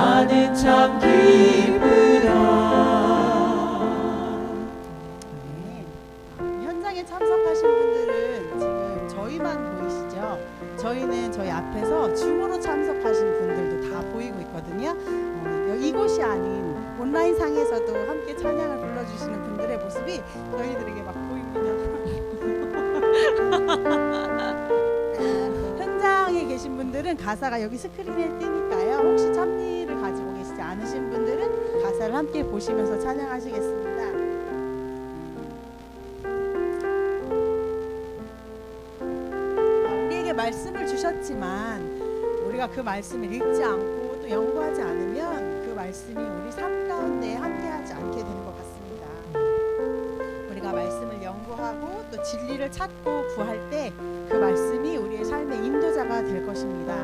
나는 참 기쁘다. 현장에 참석하신 분들은 지금 저희만 보이시죠? 저희는 저희 앞에서 줌으로 참석하신 분들도 다 보이고 있거든요. 이곳이 아닌 온라인 상에서도 함께 찬양을 불러주시는 분들의 모습이 저희들에게 막 보입니다. 현장에 계신 분들은 가사가 여기 스크린에 뜨니까요. 혹시 찬미를 가지고 계시지 않으신 분들은 가사를 함께 보시면서 찬양하시겠습니다. 우리에게 말씀을 주셨지만 우리가 그 말씀을 읽지 않고 또 연구하지 않으면 그 말씀이 우리 삶 가운데 함께하지 않게 되는 것 같습니다. 우리가 말씀을 연구하고 또 진리를 찾고 구할 때 그 말씀이 우리의 삶의 인도자가 될 것입니다.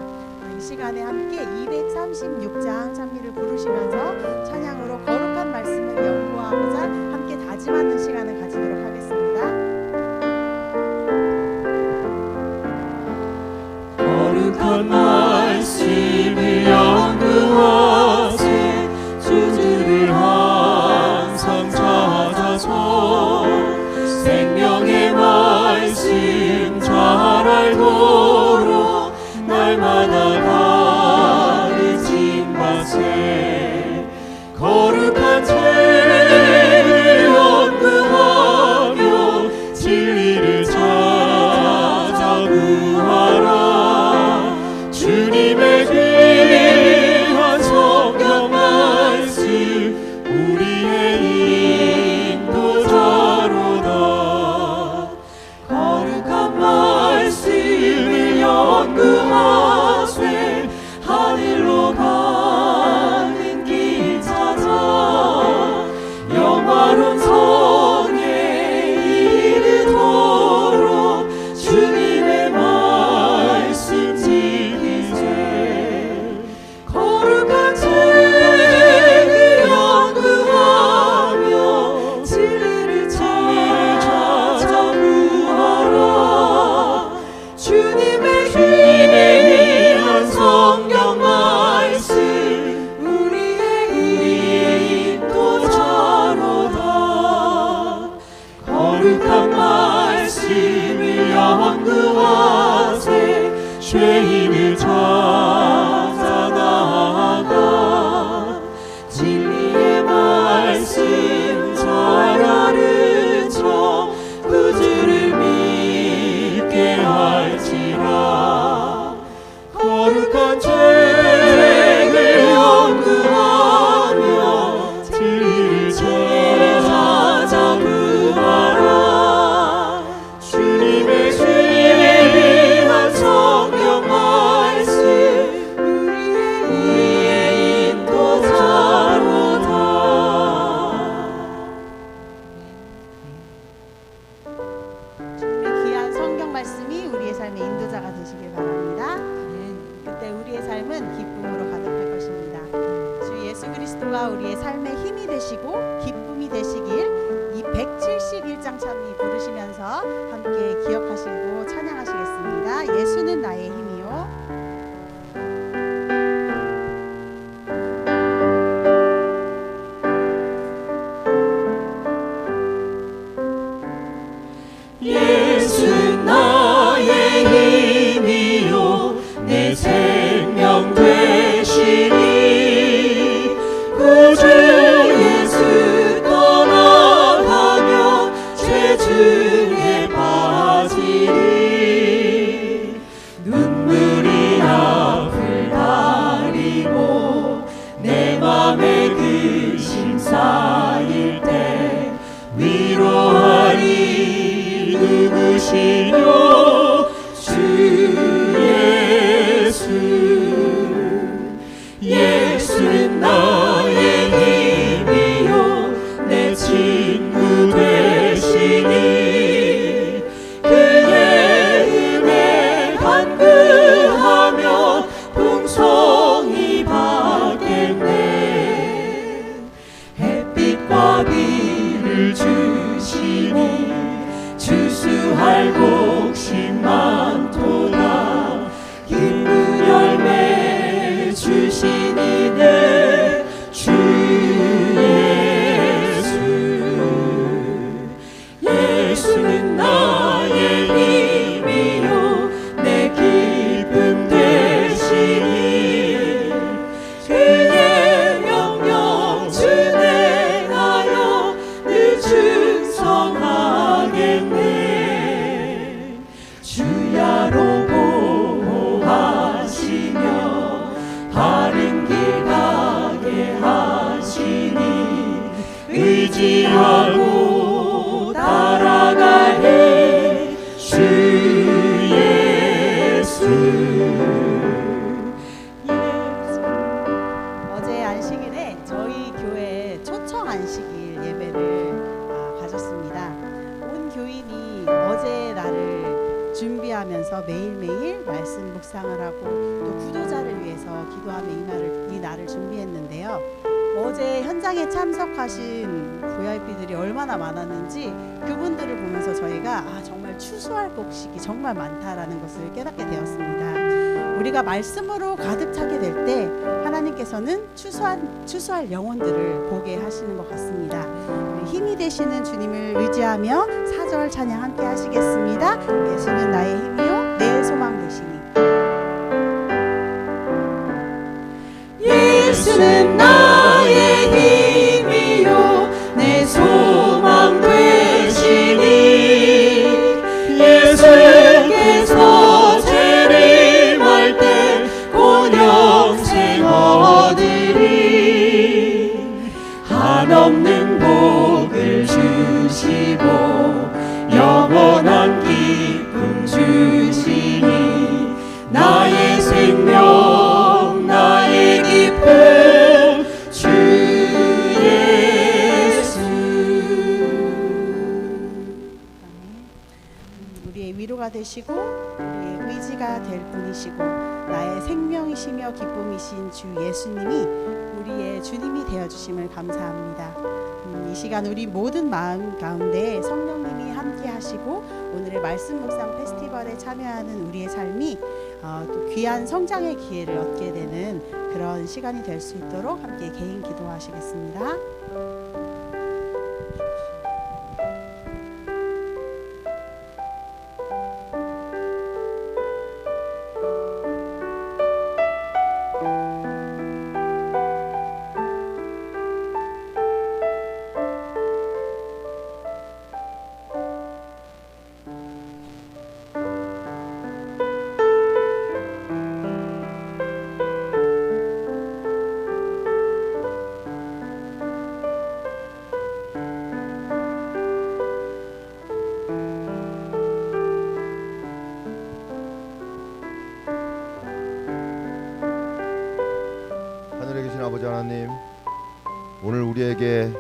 이 시간에 함께 236장 찬미를 부르시면서 찬양으로 거룩한 말씀을 연구하고자 함께 다짐하는 시간을 가지도록 하겠습니다. 거룩한 말씀을 연구하세 주주를 항상 찾아서 생명의 말씀 잘 알도록 날마다 가르침 받세 거룩한 책을 연구하며 진리를 찾아 구하라 주님의 귀한 성경 말씀 우리의 인도자로다 거룩한 말씀을 연구하세 하늘로 가는 길 찾아 영화로운 성에 이르도록 주님의 말씀 지키세 거룩한 책을 연구하며 진리를 찾아 구하라 주님의 귀한 성경 말씀 우리의 인도자로다 거룩한 말씀을 연구하세 죄인을 찾아 나아가 진리의 말씀 잘 아는 척 구주를 믿게 할지라 거룩한 책을 연구하며 진리를 찾아 구하라 주님의 귀한 성경 말씀 우리의 인도자로다. 주님의 귀한 성경 말씀이 우리의 삶의 인도자가 되시길 바랍니다. 그때 우리의 삶은 기쁨으로 가득할 것입니다. 주 예수 그리스도가 우리의 삶의 힘이 되시고 기쁨이 되시길 이 171장 찬미 부르시면서 함께 기억하시고 찬양하시겠습니다. 예수는 나의 힘이요. 예수 나의 힘이요 내 생명 되시니 구주 예수 떠나가며 죄 중에 빠지니 눈물이 앞을 가리고 내 맘에 근심 쌓일 때 위로하리 누구시뇨 주 예수 예수는 나의 힘이요 내 친구 되시니 그의 은혜 간구하며 풍성히 받겠네 햇빛과 비를 주시니 주수할 곡식 의지하고 따라가네 주 예수. 어제 안식일에 저희 교회 초청 안식일 예배를 가졌습니다. 온 교인이 어제 날을 준비하면서 매일매일 말씀 묵상을 하고 또 구도자를 위해서 기도하며 이 날을 준비했는데요. 어제 현장에 참석하신 VIP들이 얼마나 많았는지 그분들을 보면서 저희가 정말 추수할 곡식이 정말 많다라는 것을 깨닫게 되었습니다. 우리가 말씀으로 가득 차게 될 때 하나님께서는 추수할 영혼들을 보게 하시는 것 같습니다. 우리 힘이 되시는 주님을 의지하며 4절 찬양 함께 하시겠습니다. 예수는 나의 힘이요 내 소망 되시니. 예수는 나의 힘이요 내 소망 되시니. 예수께서 재림할 때 곧 영생 얻으리. 한없는 복을 주시고 영원한 기쁨 주시니. 나의 생명 나의 기쁨 주 예수. 우리의 위로가 되시고 우리의 의지가 될 분이시고 나의 생명이시며 기쁨이신 주 예수님이 우리의 주님이 되어주심을 감사합니다. 이 시간 우리 모든 마음 가운데 성령님이 함께 하시고 오늘의 말씀 묵상 페스티벌에 참여하는 우리의 삶이 또 귀한 성장의 기회를 얻게 되는 그런 시간이 될 수 있도록 함께 개인 기도하시겠습니다. 아버지 하나님, 오늘 우리에게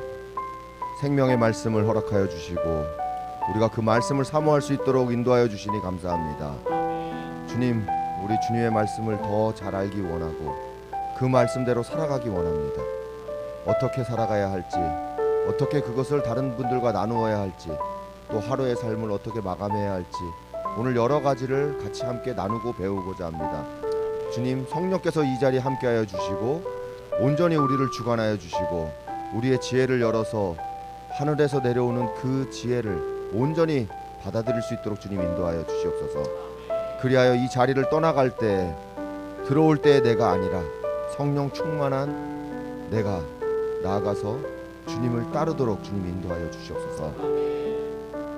생명의 말씀을 허락하여 주시고 우리가 그 말씀을 사모할 수 있도록 인도하여 주시니 감사합니다. 주님, 우리 주님의 말씀을 더 잘 알기 원하고 그 말씀대로 살아가기 원합니다. 어떻게 살아가야 할지, 어떻게 그것을 다른 분들과 나누어야 할지, 또 하루의 삶을 어떻게 마감해야 할지 오늘 여러 가지를 같이 함께 나누고 배우고자 합니다. 주님, 성령께서 이 자리에 함께하여 주시고 온전히 우리를 주관하여 주시고 우리의 지혜를 열어서 하늘에서 내려오는 그 지혜를 온전히 받아들일 수 있도록 주님 인도하여 주시옵소서. 그리하여 이 자리를 떠나갈 때 들어올 때의 내가 아니라 성령 충만한 내가 나아가서 주님을 따르도록 주님 인도하여 주시옵소서.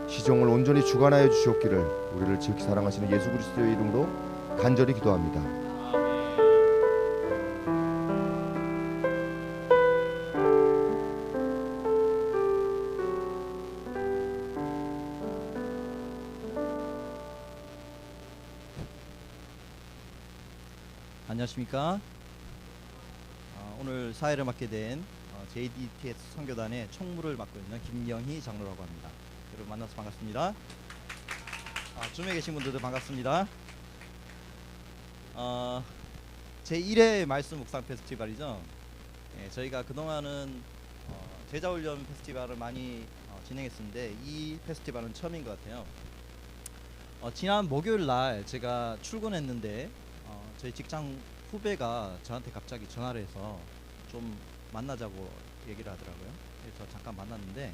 시종을 온전히 주관하여 주시옵기를 우리를 지극히 사랑하시는 예수 그리스도의 이름으로 간절히 기도합니다. 안녕하십니까. 오늘 사회를 맡게 된 JDTS 선교단의 총무를 맡고 있는 김영희 장로라고 합니다. 여러분 만나서 반갑습니다. 줌에 계신 분들도 반갑습니다. 제1회 말씀 묵상 페스티벌이죠. 저희가 그동안은 제자훈련 페스티벌을 많이 진행했었는데 이 페스티벌은 처음인 것 같아요. 지난 목요일 날 제가 출근했는데 저희 직장 후배가 저한테 갑자기 전화를 해서 좀 만나자고 얘기를 하더라고요. 그래서 잠깐 만났는데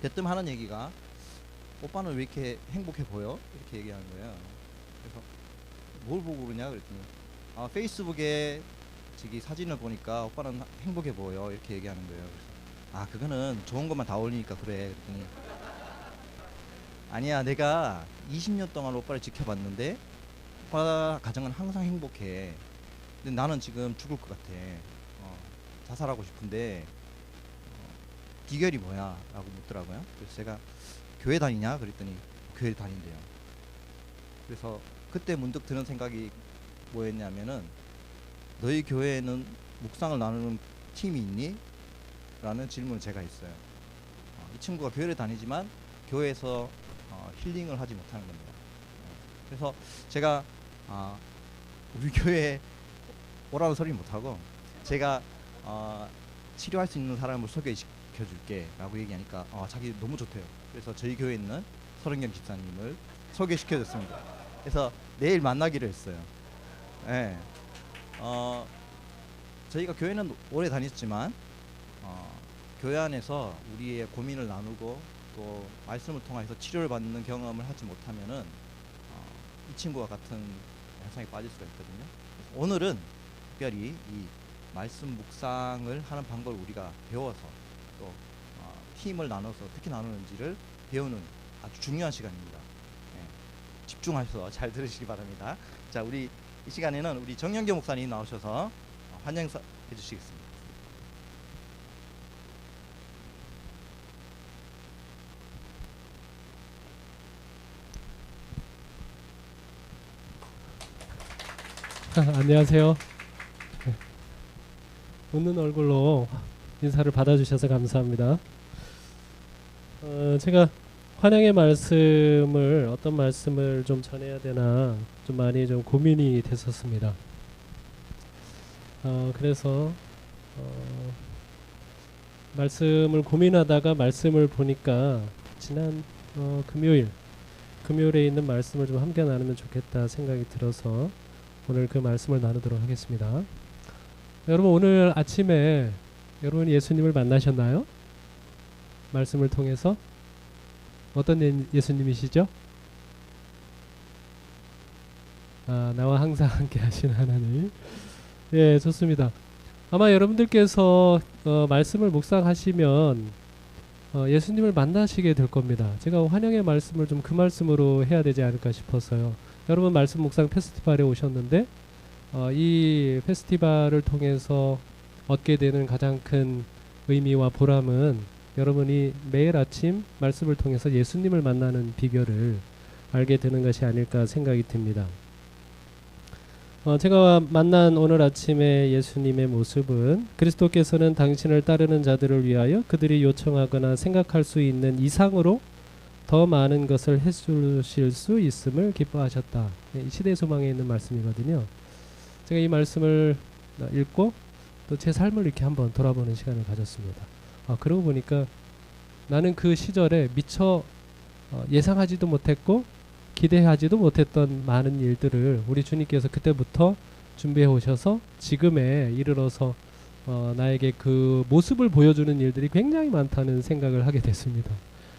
대뜸 하는 얘기가 오빠는 왜 이렇게 행복해 보여? 이렇게 얘기하는 거예요. 그래서 뭘 보고 그러냐 그랬더니 페이스북에 저기 사진을 보니까 오빠는 행복해 보여 이렇게 얘기하는 거예요. 그래서 그거는 좋은 것만 다 올리니까 그래 그랬더니 아니야, 내가 20년 동안 오빠를 지켜봤는데 오빠 가정은 항상 행복해. 근데 나는 지금 죽을 것 같아. 자살하고 싶은데 비결이 뭐야? 라고 묻더라고요. 그래서 제가 교회 다니냐? 그랬더니 교회 다닌대요. 그래서 그때 문득 드는 생각이 뭐였냐면은 너희 교회에는 묵상을 나누는 팀이 있니? 라는 질문을 제가 했어요. 이 친구가 교회를 다니지만 교회에서 힐링을 하지 못하는 겁니다. 그래서 제가 우리 교회에 오라는 소리 못하고 제가 치료할 수 있는 사람을 소개시켜줄게 라고 얘기하니까 자기 너무 좋대요. 그래서 저희 교회에 있는 서른경 집사님을 소개시켜줬습니다. 그래서 내일 만나기로 했어요. 네. 저희가 교회는 오래 다녔지만 교회 안에서 우리의 고민을 나누고 또 말씀을 통해서 치료를 받는 경험을 하지 못하면은 이 친구와 같은 현상에 빠질 수가 있거든요. 오늘은 특별히 이 말씀 묵상을 하는 방법을 우리가 배워서 또 힘을 나눠서 어떻게 나누는지를 배우는 아주 중요한 시간입니다. 네. 집중하셔서 잘 들으시기 바랍니다. 자, 우리 이 시간에는 우리 정영교 목사님 나오셔서 환영해 주시겠습니다. 안녕하세요. 네. 웃는 얼굴로 인사를 받아주셔서 감사합니다. 제가 환영의 말씀을 어떤 말씀을 좀 전해야 되나 좀 많이 좀 고민이 됐었습니다. 그래서 말씀을 고민하다가 말씀을 보니까 지난 금요일에 있는 말씀을 좀 함께 나누면 좋겠다 생각이 들어서 오늘 그 말씀을 나누도록 하겠습니다. 여러분, 오늘 아침에 여러분 예수님을 만나셨나요? 말씀을 통해서 어떤 예수님이시죠? 나와 항상 함께 하신 하나님. 예, 좋습니다. 아마 여러분들께서 말씀을 묵상하시면 예수님을 만나시게 될 겁니다. 제가 환영의 말씀을 좀 그 말씀으로 해야 되지 않을까 싶어서요. 여러분 말씀 묵상 페스티벌에 오셨는데 이 페스티벌을 통해서 얻게 되는 가장 큰 의미와 보람은 여러분이 매일 아침 말씀을 통해서 예수님을 만나는 비결을 알게 되는 것이 아닐까 생각이 듭니다. 제가 만난 오늘 아침의 예수님의 모습은 그리스도께서는 당신을 따르는 자들을 위하여 그들이 요청하거나 생각할 수 있는 이상으로 더 많은 것을 해주실 수 있음을 기뻐하셨다. 이 시대 소망에 있는 말씀이거든요. 제가 이 말씀을 읽고 또 제 삶을 이렇게 한번 돌아보는 시간을 가졌습니다. 그러고 보니까 나는 그 시절에 미처 예상하지도 못했고 기대하지도 못했던 많은 일들을 우리 주님께서 그때부터 준비해 오셔서 지금에 이르러서 나에게 그 모습을 보여주는 일들이 굉장히 많다는 생각을 하게 됐습니다.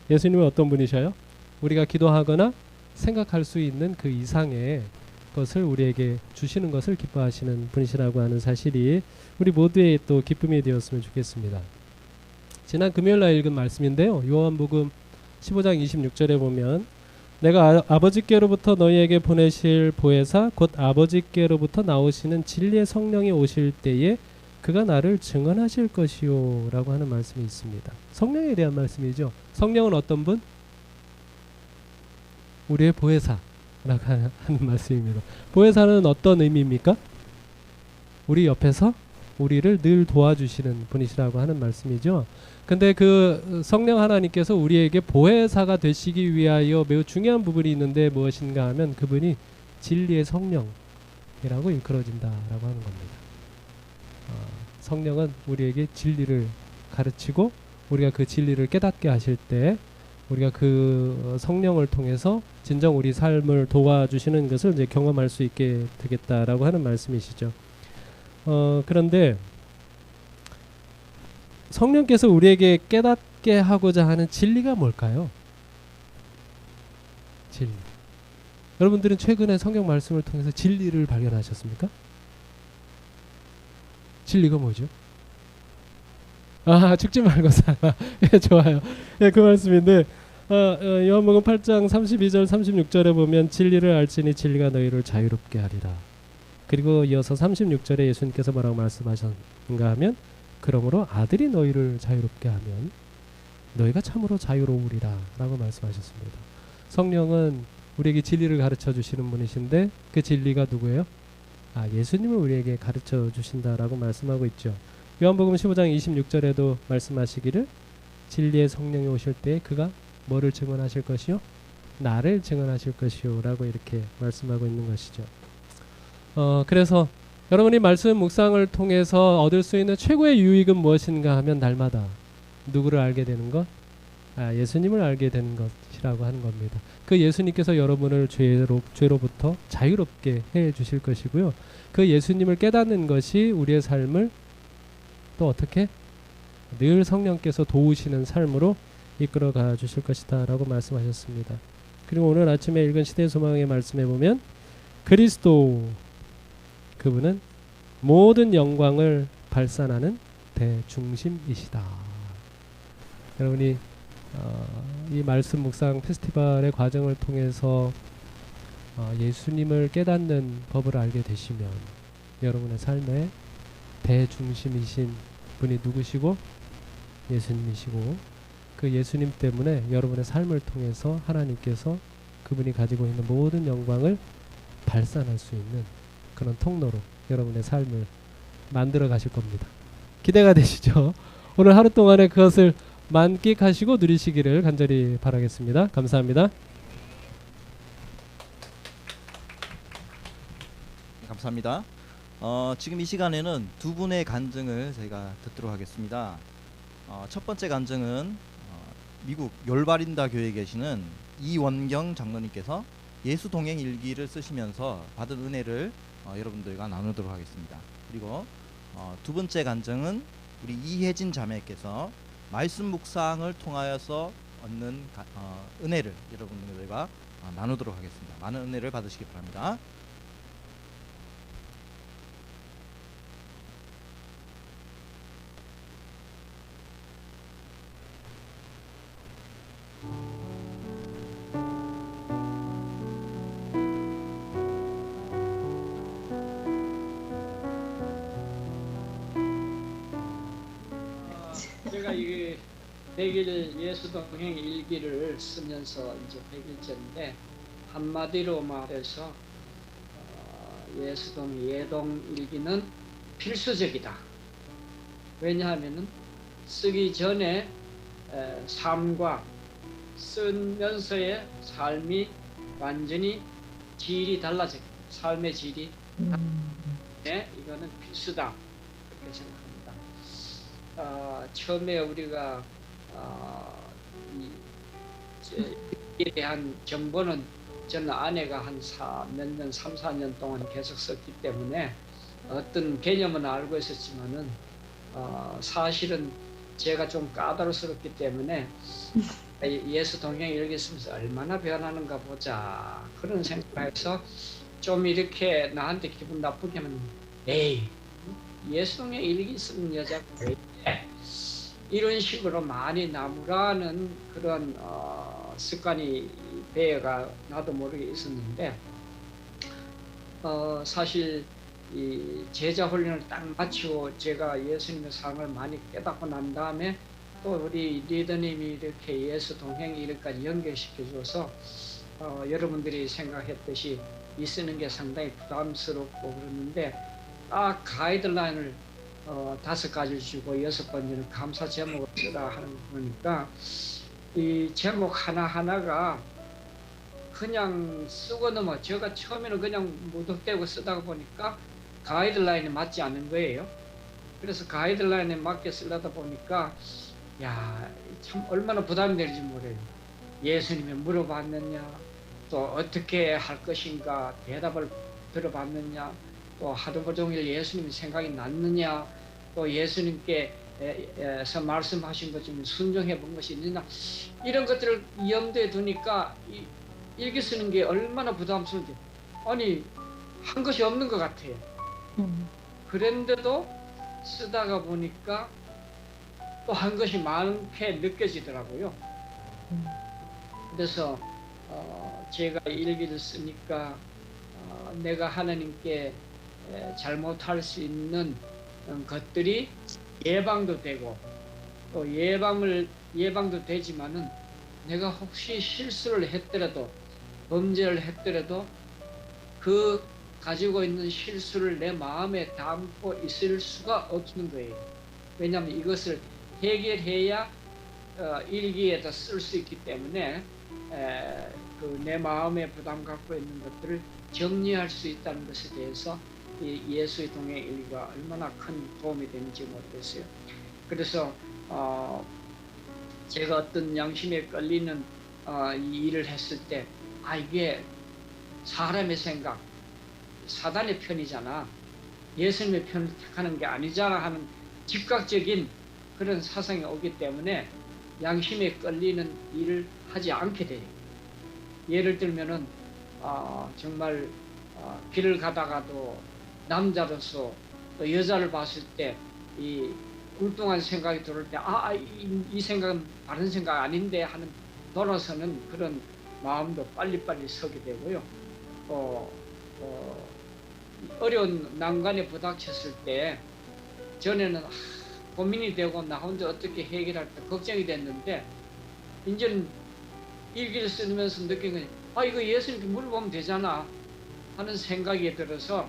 예수님은 어떤 분이셔요? 우리가 기도하거나 생각할 수 있는 그 이상의 것을 우리에게 주시는 것을 기뻐하시는 분이시라고 하는 사실이 우리 모두의 또 기쁨이 되었으면 좋겠습니다. 지난 금요일 날 읽은 말씀인데요. 요한복음 15장 26절에 보면 내가 아버지께로부터 너희에게 보내실 보혜사 곧 아버지께로부터 나오시는 진리의 성령이 오실 때에 그가 나를 증언하실 것이요 라고 하는 말씀이 있습니다. 성령에 대한 말씀이죠. 성령은 어떤 분? 우리의 보혜사라고 하는 말씀입니다. 보혜사는 어떤 의미입니까? 우리 옆에서 우리를 늘 도와주시는 분이시라고 하는 말씀이죠. 근데 그 성령 하나님께서 우리에게 보혜사가 되시기 위하여 매우 중요한 부분이 있는데 무엇인가 하면 그분이 진리의 성령이라고 일컬어진다라고 하는 겁니다. 성령은 우리에게 진리를 가르치고 우리가 그 진리를 깨닫게 하실 때 우리가 그 성령을 통해서 진정 우리 삶을 도와주시는 것을 이제 경험할 수 있게 되겠다라고 하는 말씀이시죠. 그런데 성령께서 우리에게 깨닫게 하고자 하는 진리가 뭘까요? 진리. 여러분들은 최근에 성경 말씀을 통해서 진리를 발견하셨습니까? 진리가 뭐죠? 죽지 말고 살아. 예, 좋아요. 예, 그 말씀인데 요한복음 8장 32절 36절에 보면 진리를 알지니 진리가 너희를 자유롭게 하리라. 그리고 이어서 36절에 예수님께서 뭐라고 말씀하셨는가 하면 그러므로 아들이 너희를 자유롭게 하면 너희가 참으로 자유로우리라 라고 말씀하셨습니다. 성령은 우리에게 진리를 가르쳐 주시는 분이신데 그 진리가 누구예요? 예수님을 우리에게 가르쳐 주신다라고 말씀하고 있죠. 요한복음 15장 26절에도 말씀하시기를 진리의 성령이 오실 때 그가 뭐를 증언하실 것이요? 나를 증언하실 것이요 라고 이렇게 말씀하고 있는 것이죠. 그래서 여러분이 말씀 묵상을 통해서 얻을 수 있는 최고의 유익은 무엇인가 하면 날마다 누구를 알게 되는 것? 예수님을 알게 되는 것이라고 하는 겁니다. 그 예수님께서 여러분을 죄로부터 자유롭게 해 주실 것이고요. 그 예수님을 깨닫는 것이 우리의 삶을 또 어떻게 늘 성령께서 도우시는 삶으로 이끌어가 주실 것이다 라고 말씀하셨습니다. 그리고 오늘 아침에 읽은 시대의 소망의 말씀에 보면 그리스도 그분은 모든 영광을 발산하는 대중심이시다. 여러분이 이 말씀 묵상 페스티벌의 과정을 통해서 예수님을 깨닫는 법을 알게 되시면 여러분의 삶에 대중심이신 분이 누구시고 예수님이시고 그 예수님 때문에 여러분의 삶을 통해서 하나님께서 그분이 가지고 있는 모든 영광을 발산할 수 있는 그런 통로로 여러분의 삶을 만들어 가실 겁니다. 기대가 되시죠? 오늘 하루 동안에 그것을 만끽하시고 누리시기를 간절히 바라겠습니다. 감사합니다. 감사합니다. 지금 이 시간에는 두 분의 간증을 저희가 듣도록 하겠습니다. 첫 번째 간증은 미국 열바린다 교회에 계시는 이원경 장로님께서 예수 동행 일기를 쓰시면서 받은 은혜를 여러분들과 나누도록 하겠습니다. 그리고 두 번째 간증은 우리 이혜진 자매께서 말씀 묵상을 통하여서 얻는 은혜를 여러분들과 나누도록 하겠습니다. 많은 은혜를 받으시기 바랍니다. 제가 이 100일 예수 동행 일기를 쓰면서 이제 100일째인데 한마디로 말해서 예수 동행 예동 일기는 필수적이다. 왜냐하면은 쓰기 전에 삶과 쓰면서의 삶이 완전히 질이 달라져. 삶의 질이 이거는 필수다. 그렇게 생각합니다. 처음에 우리가 이에 대한 정보는 저는 아내가 한 몇 년, 3, 4년 동안 계속 썼기 때문에 어떤 개념은 알고 있었지만은 사실은 제가 좀 까다롭기 때문에 예수 동행 일기 쓰면서 얼마나 변하는가 보자 그런 생각해서 좀 이렇게 나한테 기분 나쁘게 하면 에이 예수 동행 일기 쓰는 여자가 왜 이런 식으로 많이 나무라는 그런 습관이 배가 나도 모르게 있었는데 사실 이 제자 훈련을 딱 마치고 제가 예수님의 삶을 많이 깨닫고 난 다음에 또 우리 리더님이 이렇게 예수 동행 일까지 연결시켜 줘서 여러분들이 생각했듯이 이 쓰는 게 상당히 부담스럽고 그러는데 딱 가이드라인을 5가지를 주고 6번째는 감사 제목을 쓰라 하는 거 보니까 이 제목 하나하나가 그냥 쓰고 넘어 제가 처음에는 그냥 무턱대고 쓰다가 보니까 가이드라인에 맞지 않는 거예요. 그래서 가이드라인에 맞게 쓰려다 보니까 야, 참 얼마나 부담이 될지 모르요. 예수님이 물어봤느냐, 또 어떻게 할 것인가 대답을 들어봤느냐, 또 하루 종일 예수님 생각이 났느냐, 또 예수님께서 말씀하신 것 중에 순종해 본 것이 있느냐, 이런 것들을 염두에 두니까 일기 쓰는 게 얼마나 부담스러운지, 아니 한 것이 없는 것 같아요. 그런데도 쓰다가 보니까 또 한 것이 많게 느껴지더라고요. 그래서 제가 일기를 쓰니까 내가 하나님께 잘못할 수 있는 것들이 예방도 되고 또 예방을 예방도 되지만은 내가 혹시 실수를 했더라도 범죄를 했더라도 그 가지고 있는 실수를 내 마음에 담고 있을 수가 없는 거예요. 왜냐하면 이것을 해결해야 일기에다 쓸 수 있기 때문에 그 내 마음에 부담 갖고 있는 것들을 정리할 수 있다는 것에 대해서 이 예수의 동행 일기가 얼마나 큰 도움이 되는지 모르겠어요. 그래서 제가 어떤 양심에 끌리는 이 일을 했을 때 이게 사람의 생각, 사단의 편이잖아, 예수님의 편을 택하는 게 아니잖아 하는 즉각적인 그런 사상이 오기 때문에 양심에 끌리는 일을 하지 않게 돼요. 예를 들면은 정말 길을 가다가도 남자로서 또 여자를 봤을 때 이 굴뚱한 생각이 들을 때 이 생각은 바른 생각 아닌데 하는 돌아서는 그런 마음도 빨리빨리 서게 되고요. 어려운 난관에 부닥쳤을 때 전에는 고민이 되고 나 혼자 어떻게 해결할까 걱정이 됐는데 이제는 일기를 쓰면서 느낀 거니 이거 예수님께 물어보면 되잖아 하는 생각이 들어서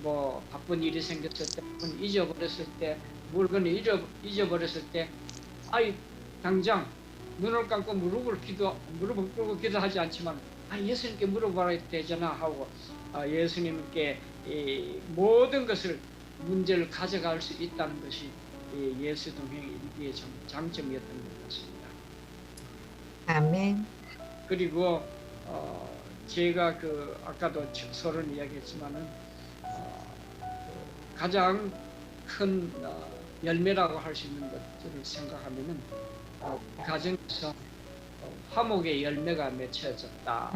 뭐 바쁜 일이 생겼을 때, 잊어버렸을 때, 물건을 잊어버렸을 때 당장 눈을 감고 무릎을 꿇고 기도하지 않지만 예수님께 물어봐야 되잖아 하고 예수님께 이 모든 것을 문제를 가져갈 수 있다는 것이 예수 동행 일기의 장점이었던 것 같습니다. 아멘. 그리고 제가 아까도 서론 이야기했지만은 가장 큰 열매라고 할 수 있는 것들을 생각하면은 가정에서 화목의 열매가 맺혀졌다.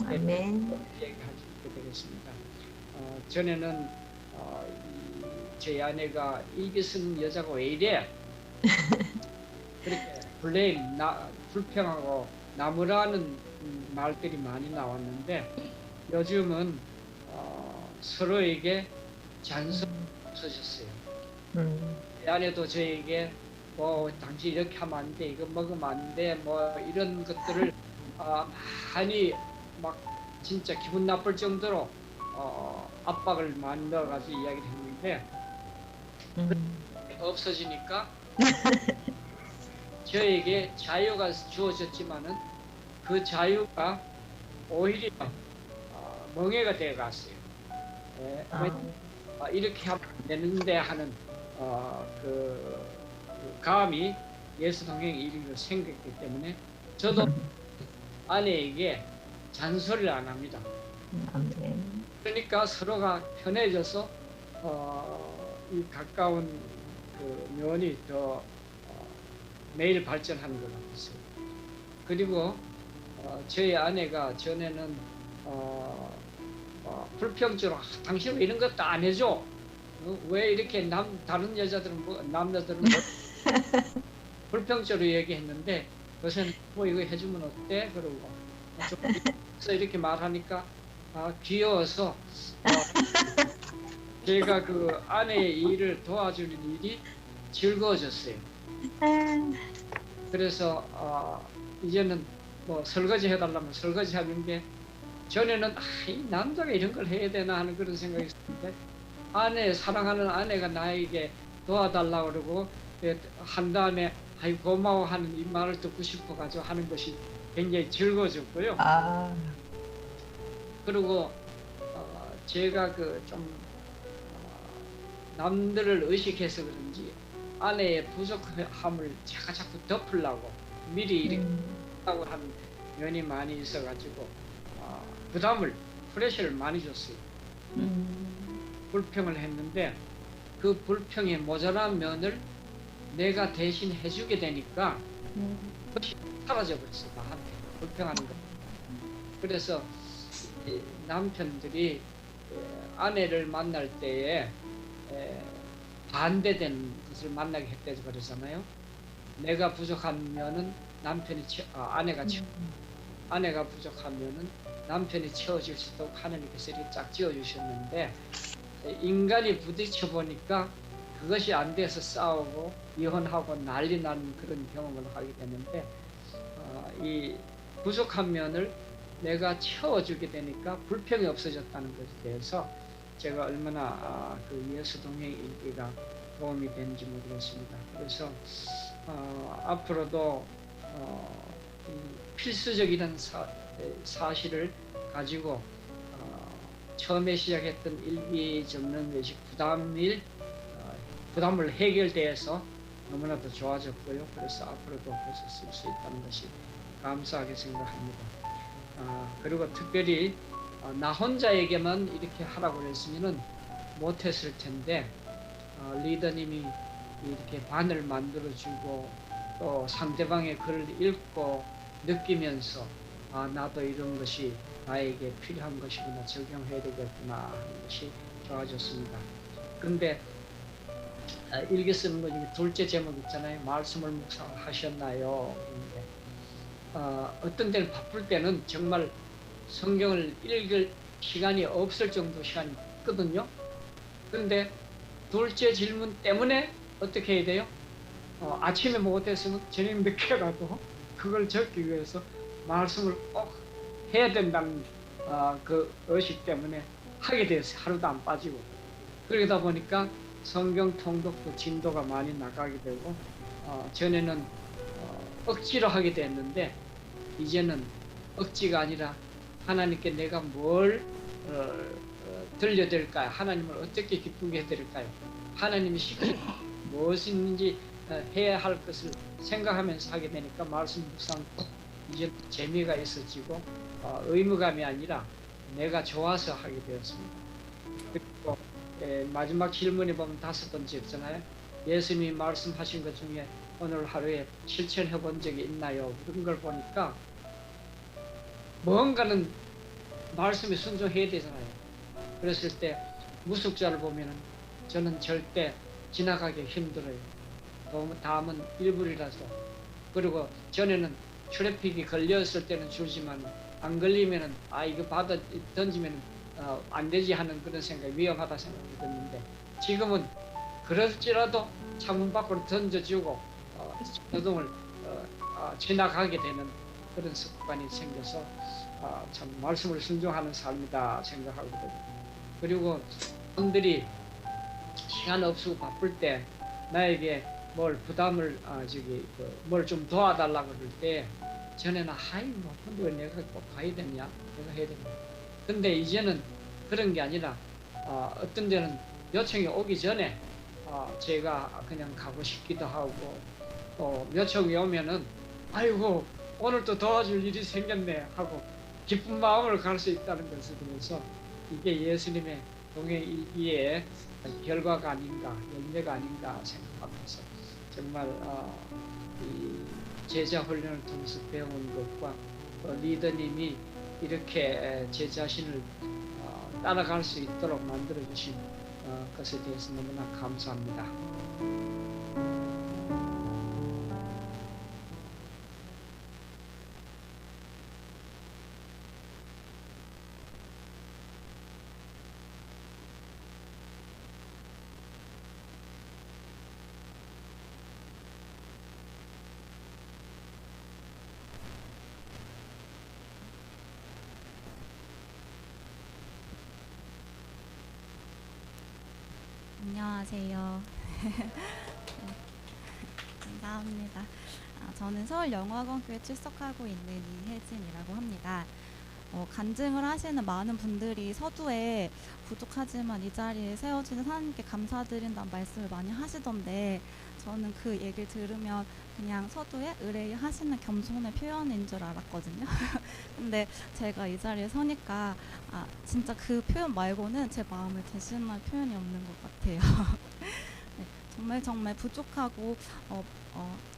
아멘. 얘기할 수 있게 되겠습니다. 전에는 제 아내가 일기 쓰는 여자가 왜 이래? 그렇게 불평하고 나무라는 말들이 많이 나왔는데 요즘은 서로에게 잔소리 없어졌어요. 제 아내도 저에게 뭐 당신 이렇게 하면 안 돼, 이거 먹으면 안 돼, 뭐 이런 것들을 많이 막 진짜 기분 나쁠 정도로 압박을 만들어가지고 이야기를 했는데 없어지니까 저에게 자유가 주어졌지만은 그 자유가 오히려 멍해가 되어 갔어요. 이렇게 하면 안 되는데 하는 그 감이 예수 동행 일기가 생겼기 때문에 저도 아내에게 잔소리를 안 합니다. 그러니까 서로가 편해져서 이 가까운 그 면이 더 매일 발전하는 것 같습니다. 그리고 저희 아내가 전에는 불평적으로 당신 왜 이런 것도 안 해줘? 왜 이렇게 다른 여자들은 남자들은 불평적으로 얘기했는데 요새는 뭐 이거 해주면 어때? 그러고 좀 이렇게 말하니까 귀여워서 제가 그 아내의 일을 도와주는 일이 즐거워졌어요. 그래서 이제는 뭐 설거지 해달라면 설거지 하는 게 전에는 이 남자가 이런 걸 해야 되나 하는 그런 생각이 있었는데 사랑하는 아내가 나에게 도와달라고 그러고 한 다음에 고마워하는 이 말을 듣고 싶어가지고 하는 것이 굉장히 즐거워졌고요. 그리고 제가 좀 남들을 의식해서 그런지 아내의 부족함을 제가 자꾸 덮으려고 미리 이렇게 하고 하는 면이 많이 있어가지고 프레셔를 많이 줬어요. 불평을 했는데 그 불평의 모자란 면을 내가 대신 해주게 되니까 그것이 사라져버렸어요. 나한테 불평하는 거. 그래서 남편들이 아내를 만날 때에 반대된 것을 만나게 했다고 그러잖아요. 내가 부족하면은 아내가 부족하면은 남편이 채워줄 수 있도록 하나님께서 이렇게 쫙 지어주셨는데 인간이 부딪혀 보니까 그것이 안 돼서 싸우고 이혼하고 난리 나는 그런 경험을 하게 되는데 이 부족한 면을 내가 채워주게 되니까 불평이 없어졌다는 것에 대해서 제가 얼마나 그 예수 동행 일기가 도움이 되는지 모르겠습니다. 그래서 앞으로도 필수적이라는 사실을 가지고 처음에 시작했던 일기 적는 것이 부담을 해결돼서 너무나도 좋아졌고요. 그래서 앞으로도 계속 쓸 수 있다는 것이 감사하게 생각합니다. 그리고 특별히 나 혼자에게만 이렇게 하라고 했으면 못했을 텐데 리더님이 이렇게 반을 만들어주고 또 상대방의 글을 읽고 느끼면서 나도 이런 것이 나에게 필요한 것이구나, 적용해야 되겠구나 하는 것이 좋아졌습니다. 그런데 일기 쓰는 것 중에 둘째 제목 있잖아요. 말씀을 묵상하셨나요? 어떤 때는 바쁠 때는 정말 성경을 읽을 시간이 없을 정도 시간이 있거든요. 그런데 둘째 질문 때문에 어떻게 해야 돼요? 아침에 못했으면 저녁 늦게라도 그걸 적기 위해서 말씀을 꼭 해야 된다는 그 의식 때문에 하게 됐어요. 하루도 안 빠지고. 그러다 보니까 성경 통독도 진도가 많이 나가게 되고 전에는 억지로 하게 됐는데 이제는 억지가 아니라 하나님께 내가 뭘 들려드릴까요? 하나님을 어떻게 기쁘게 해드릴까요? 하나님이 시킨 무엇인지 해야 할 것을 생각하면서 하게 되니까 말씀 묵상도 이제 재미가 있어지고 의무감이 아니라 내가 좋아서 하게 되었습니다. 그리고 마지막 질문에 보면 5번째였잖아요. 예수님이 말씀하신 것 중에 오늘 하루에 실천해 본 적이 있나요? 그런 걸 보니까 뭔가는 말씀에 순종해야 되잖아요. 그랬을 때 무속자를 보면은 저는 절대 지나가기 힘들어요. 다음은 1불이라서. 그리고 전에는 트래픽이 걸렸을 때는 줄지만 안 걸리면은 이거 받아 던지면 안 되지 하는 그런 생각이 위험하다 생각이 드는데 지금은 그럴지라도 창문 밖으로 던져주고 자동을 지나가게 되는 그런 습관이 생겨서 참 말씀을 순종하는 삶이다 생각하거든요. 그리고 사람들이 시간 없고 바쁠 때 나에게 뭘 부담을 뭘 좀 도와달라고 그럴 때 전에는 근데 왜 내가 꼭 가야 되냐, 내가 해야 되냐. 근데 이제는 그런 게 아니라 어떤 데는 요청이 오기 전에 제가 그냥 가고 싶기도 하고 또 요청이 오면은 아이고 오늘 또 도와줄 일이 생겼네 하고 기쁜 마음으로 갈 수 있다는 것을 보면서 이게 예수님의 동행 일기의 결과가 아닌가, 열매가 아닌가 생각하면서 정말 이 제자 훈련을 통해서 배운 것과 리더님이 이렇게 제 자신을 따라갈 수 있도록 만들어 주신 것에 대해서 너무나 감사합니다. 안녕하세요. 감사합니다. 저는 서울영화관교회 출석하고 있는 이혜진이라고 합니다. 간증을 하시는 많은 분들이 서두에 부족하지만 이 자리에 세워주신 하나님께 감사드린다는 말씀을 많이 하시던데 저는 그 얘기를 들으면 그냥 서두에 의뢰하시는 겸손의 표현인 줄 알았거든요. 근데 제가 이 자리에 서니까 진짜 그 표현 말고는 제 마음을 대신할 표현이 없는 것 같아요. 네, 정말 부족하고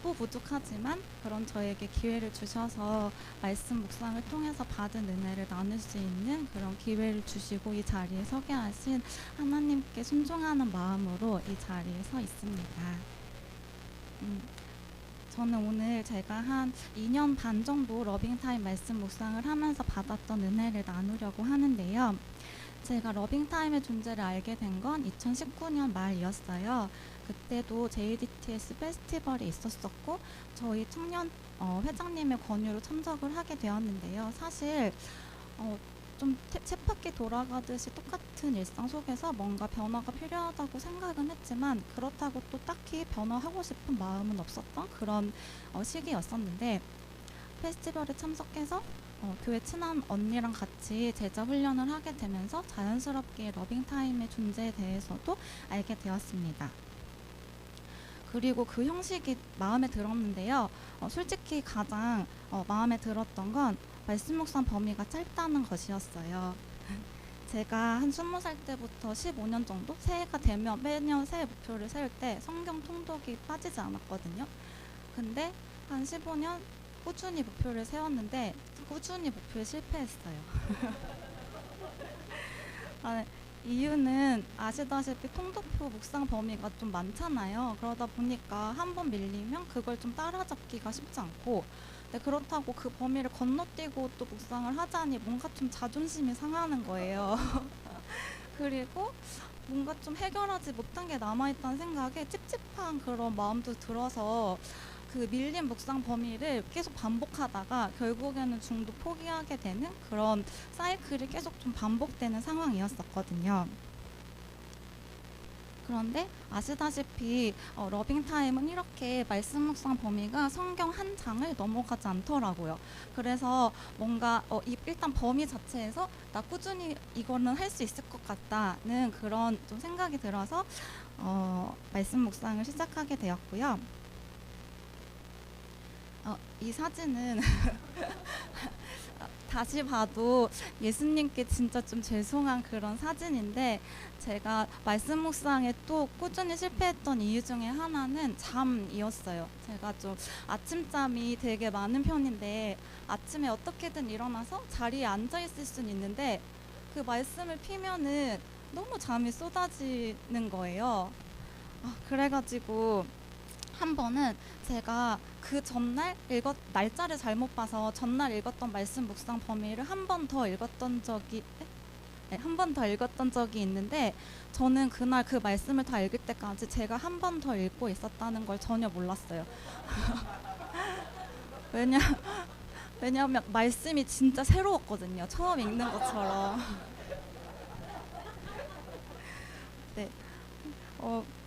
또 부족하지만 그런 저에게 기회를 주셔서 말씀 묵상을 통해서 받은 은혜를 나눌 수 있는 그런 기회를 주시고 이 자리에 서게 하신 하나님께 순종하는 마음으로 이 자리에 서 있습니다. 저는 오늘 제가 한 2년 반 정도 러빙타임 말씀 묵상을 하면서 받았던 은혜를 나누려고 하는데요. 제가 러빙타임의 존재를 알게 된 건 2019년 말이었어요. 그때도 JDTS 페스티벌이 있었었고 저희 청년 회장님의 권유로 참석을 하게 되었는데요. 사실 좀 쳇바퀴 돌아가듯이 똑같은 일상 속에서 뭔가 변화가 필요하다고 생각은 했지만 그렇다고 또 딱히 변화하고 싶은 마음은 없었던 그런 시기였었는데 페스티벌에 참석해서 교회 친한 언니랑 같이 제자 훈련을 하게 되면서 자연스럽게 러빙타임의 존재에 대해서도 알게 되었습니다. 그리고 그 형식이 마음에 들었는데요. 솔직히 가장 마음에 들었던 건 말씀 묵상 범위가 짧다는 것이었어요. 제가 한 20살 때부터 15년 정도 새해가 되면 매년 새해 목표를 세울 때 성경 통독이 빠지지 않았거든요. 근데 한 15년 꾸준히 목표를 세웠는데 꾸준히 목표에 실패했어요. 이유는 아시다시피 통독표 묵상 범위가 좀 많잖아요. 그러다 보니까 한 번 밀리면 그걸 좀 따라잡기가 쉽지 않고 그렇다고 그 범위를 건너뛰고 또 묵상을 하자니 뭔가 좀 자존심이 상하는 거예요. 그리고 뭔가 좀 해결하지 못한 게 남아있다는 생각에 찝찝한 그런 마음도 들어서 그 밀린 묵상 범위를 계속 반복하다가 결국에는 중도 포기하게 되는 그런 사이클이 계속 좀 반복되는 상황이었었거든요. 그런데 아시다시피 러빙타임은 이렇게 말씀 묵상 범위가 성경 한 장을 넘어가지 않더라고요. 그래서 뭔가 일단 범위 자체에서 나 꾸준히 이거는 할 수 있을 것 같다는 그런 좀 생각이 들어서 말씀 묵상을 시작하게 되었고요. 이 사진은 다시 봐도 예수님께 진짜 좀 죄송한 그런 사진인데 제가 말씀 묵상에 또 꾸준히 실패했던 이유 중에 하나는 잠이었어요. 제가 좀 아침잠이 되게 많은 편인데 아침에 어떻게든 일어나서 자리에 앉아 있을 수는 있는데 그 말씀을 피면은 너무 잠이 쏟아지는 거예요. 그래가지고 한 번은 제가 그 전날 날짜를 잘못 봐서 전날 읽었던 말씀 묵상 범위를 한 번 더 읽었던 적이 있는데 저는 그날 그 말씀을 다 읽을 때까지 제가 한 번 더 읽고 있었다는 걸 전혀 몰랐어요. 왜냐하면 말씀이 진짜 새로웠거든요. 처음 읽는 것처럼. 네.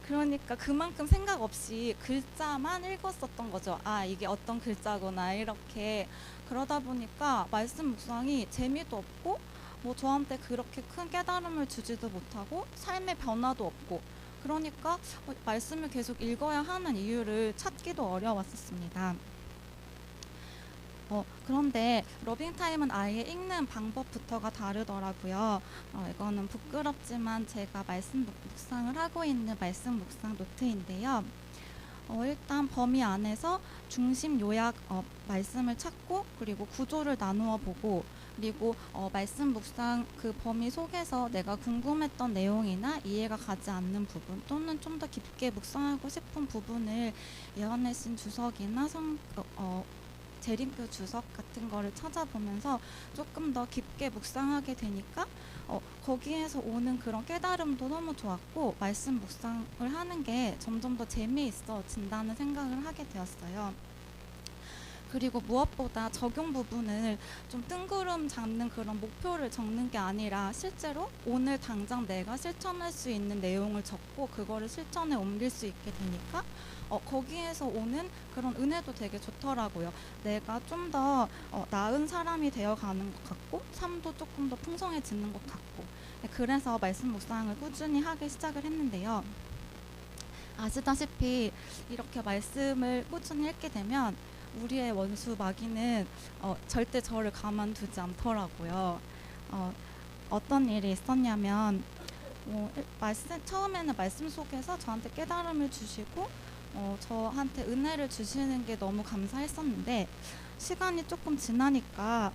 그러니까 그만큼 생각 없이 글자만 읽었었던 거죠. 이게 어떤 글자구나 이렇게. 그러다 보니까 말씀 묵상이 재미도 없고 뭐 저한테 그렇게 큰 깨달음을 주지도 못하고 삶의 변화도 없고 그러니까 말씀을 계속 읽어야 하는 이유를 찾기도 어려웠었습니다. 그런데 러빙타임은 아예 읽는 방법부터가 다르더라고요. 이거는 부끄럽지만 제가 말씀 묵상을 하고 있는 말씀 묵상 노트인데요. 일단 범위 안에서 중심 요약 말씀을 찾고 그리고 구조를 나누어 보고 그리고 말씀 묵상 그 범위 속에서 내가 궁금했던 내용이나 이해가 가지 않는 부분 또는 좀 더 깊게 묵상하고 싶은 부분을 예언내신 주석이나 재림표 주석 같은 거를 찾아보면서 조금 더 깊게 묵상하게 되니까 거기에서 오는 그런 깨달음도 너무 좋았고 말씀 묵상을 하는 게 점점 더 재미있어진다는 생각을 하게 되었어요. 그리고 무엇보다 적용 부분을 좀 뜬구름 잡는 그런 목표를 적는 게 아니라 실제로 오늘 당장 내가 실천할 수 있는 내용을 적고 그거를 실천에 옮길 수 있게 되니까 거기에서 오는 그런 은혜도 되게 좋더라고요. 내가 좀 더 나은 사람이 되어가는 것 같고 삶도 조금 더 풍성해지는 것 같고 그래서 말씀 묵상을 꾸준히 하기 시작을 했는데요. 아시다시피 이렇게 말씀을 꾸준히 읽게 되면 우리의 원수 마귀는 절대 저를 가만두지 않더라고요. 어떤 일이 있었냐면 처음에는 말씀 속에서 저한테 깨달음을 주시고 저한테 은혜를 주시는 게 너무 감사했었는데 시간이 조금 지나니까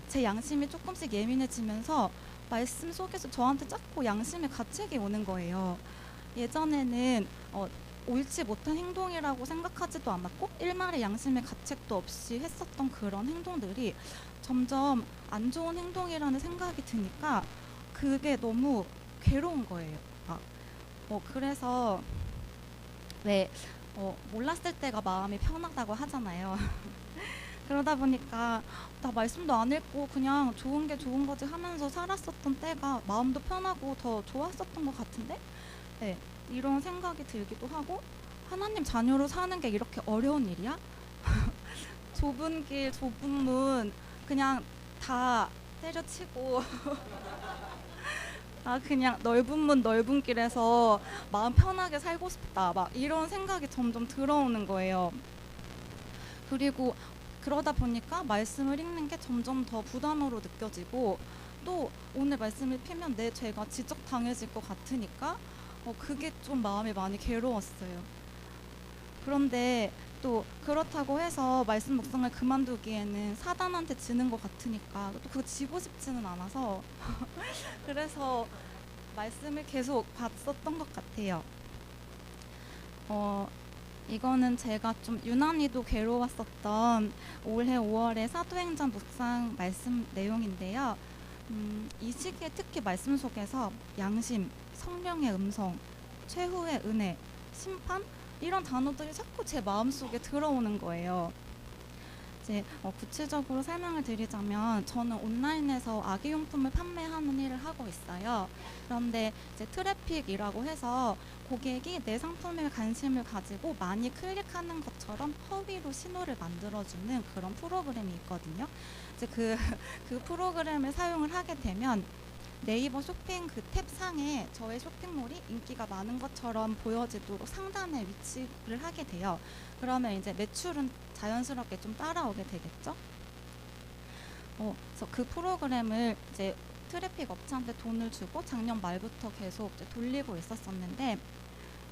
제 양심이 조금씩 예민해지면서 말씀 속에서 저한테 자꾸 양심의 가책이 오는 거예요. 예전에는 옳지 못한 행동이라고 생각하지도 않았고 일말의 양심의 가책도 없이 했었던 그런 행동들이 점점 안 좋은 행동이라는 생각이 드니까 그게 너무 괴로운 거예요. 그래서 왜 몰랐을 때가 마음이 편하다고 하잖아요. 그러다 보니까 나 말씀도 안 읽고 그냥 좋은 게 좋은 거지 하면서 살았었던 때가 마음도 편하고 더 좋았었던 것 같은데, 네, 이런 생각이 들기도 하고, 하나님 자녀로 사는 게 이렇게 어려운 일이야? 좁은 길, 좁은 문 그냥 다 때려치고 그냥 넓은 문, 넓은 길에서 마음 편하게 살고 싶다, 막 이런 생각이 점점 들어오는 거예요. 그리고 그러다 보니까 말씀을 읽는 게 점점 더 부담으로 느껴지고, 또 오늘 말씀을 피면 내 죄가 지적당해질 것 같으니까 그게 좀 마음이 많이 괴로웠어요. 그런데 또 그렇다고 해서 말씀 묵상을 그만두기에는 사단한테 지는 것 같으니까 또 그거 지고 싶지는 않아서 그래서 말씀을 계속 봤었던 것 같아요. 이거는 제가 좀 유난히도 괴로웠었던 올해 5월의 사도행전 묵상 말씀 내용인데요. 이 시기에 특히 말씀 속에서 양심, 성령의 음성, 최후의 은혜, 심판 이런 단어들이 자꾸 제 마음속에 들어오는 거예요. 이제 구체적으로 설명을 드리자면 저는 온라인에서 아기용품을 판매하는 일을 하고 있어요. 그런데 이제 트래픽이라고 해서 고객이 내 상품에 관심을 가지고 많이 클릭하는 것처럼 허위로 신호를 만들어주는 그런 프로그램이 있거든요. 이제 그 프로그램을 사용을 하게 되면 네이버 쇼핑 그 탭 상에 저의 쇼핑몰이 인기가 많은 것처럼 보여지도록 상단에 위치를 하게 돼요. 그러면 이제 매출은 자연스럽게 좀 따라오게 되겠죠. 그래서 그 프로그램을 이제 트래픽 업체한테 돈을 주고 작년 말부터 계속 이제 돌리고 있었었는데,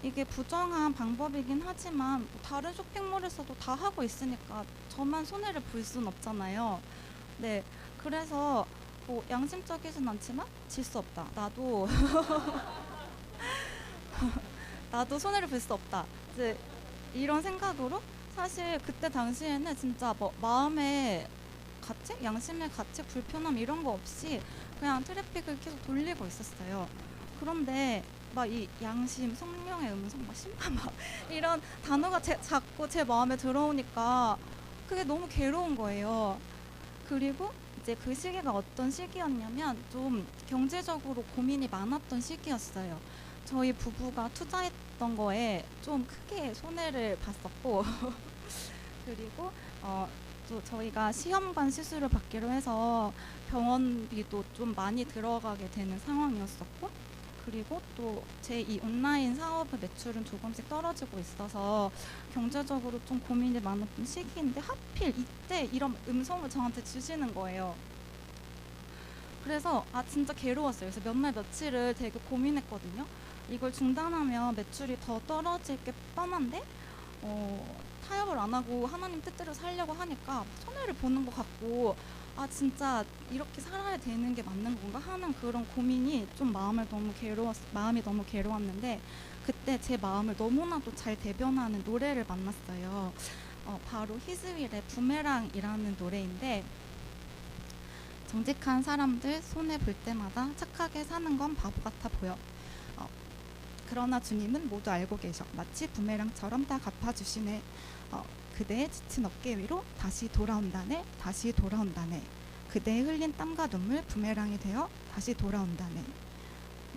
이게 부정한 방법이긴 하지만 다른 쇼핑몰에서도 다 하고 있으니까 저만 손해를 볼 수는 없잖아요. 네, 그래서 양심적이진 않지만 질 수 없다. 나도 나도 손해를 볼 수 없다. 이제 이런 생각으로 사실 그때 당시에는 진짜 마음의 가책, 양심의 가책, 불편함 이런 거 없이 그냥 트래픽을 계속 돌리고 있었어요. 그런데 막 이 양심, 성령의 음성, 막 심판 막 이런 단어가 자꾸 제 마음에 들어오니까 그게 너무 괴로운 거예요. 그리고 이제 그 시기가 어떤 시기였냐면 좀 경제적으로 고민이 많았던 시기였어요. 저희 부부가 투자했던 거에 좀 크게 손해를 봤었고 그리고 또 저희가 시험관 시술을 받기로 해서 병원비도 좀 많이 들어가게 되는 상황이었었고, 그리고 또 제 이 온라인 사업의 매출은 조금씩 떨어지고 있어서 경제적으로 좀 고민이 많았던 시기인데 하필 이때 이런 음성을 저한테 주시는 거예요. 그래서 진짜 괴로웠어요. 그래서 몇 날 며칠을 되게 고민했거든요. 이걸 중단하면 매출이 더 떨어질 게 뻔한데 타협을 안 하고 하나님 뜻대로 살려고 하니까 손해를 보는 것 같고, 진짜 이렇게 살아야 되는 게 맞는 건가 하는 그런 고민이 좀 마음이 너무 괴로웠는데, 그때 제 마음을 너무나도 잘 대변하는 노래를 만났어요. 바로 히즈윌의 부메랑이라는 노래인데, 정직한 사람들 손해 볼 때마다 착하게 사는 건 바보 같아 보여. 그러나 주님은 모두 알고 계셔. 마치 부메랑처럼 다 갚아주시네. 그대의 지친 어깨 위로 다시 돌아온다네. 다시 돌아온다네. 그대의 흘린 땀과 눈물 부메랑이 되어 다시 돌아온다네.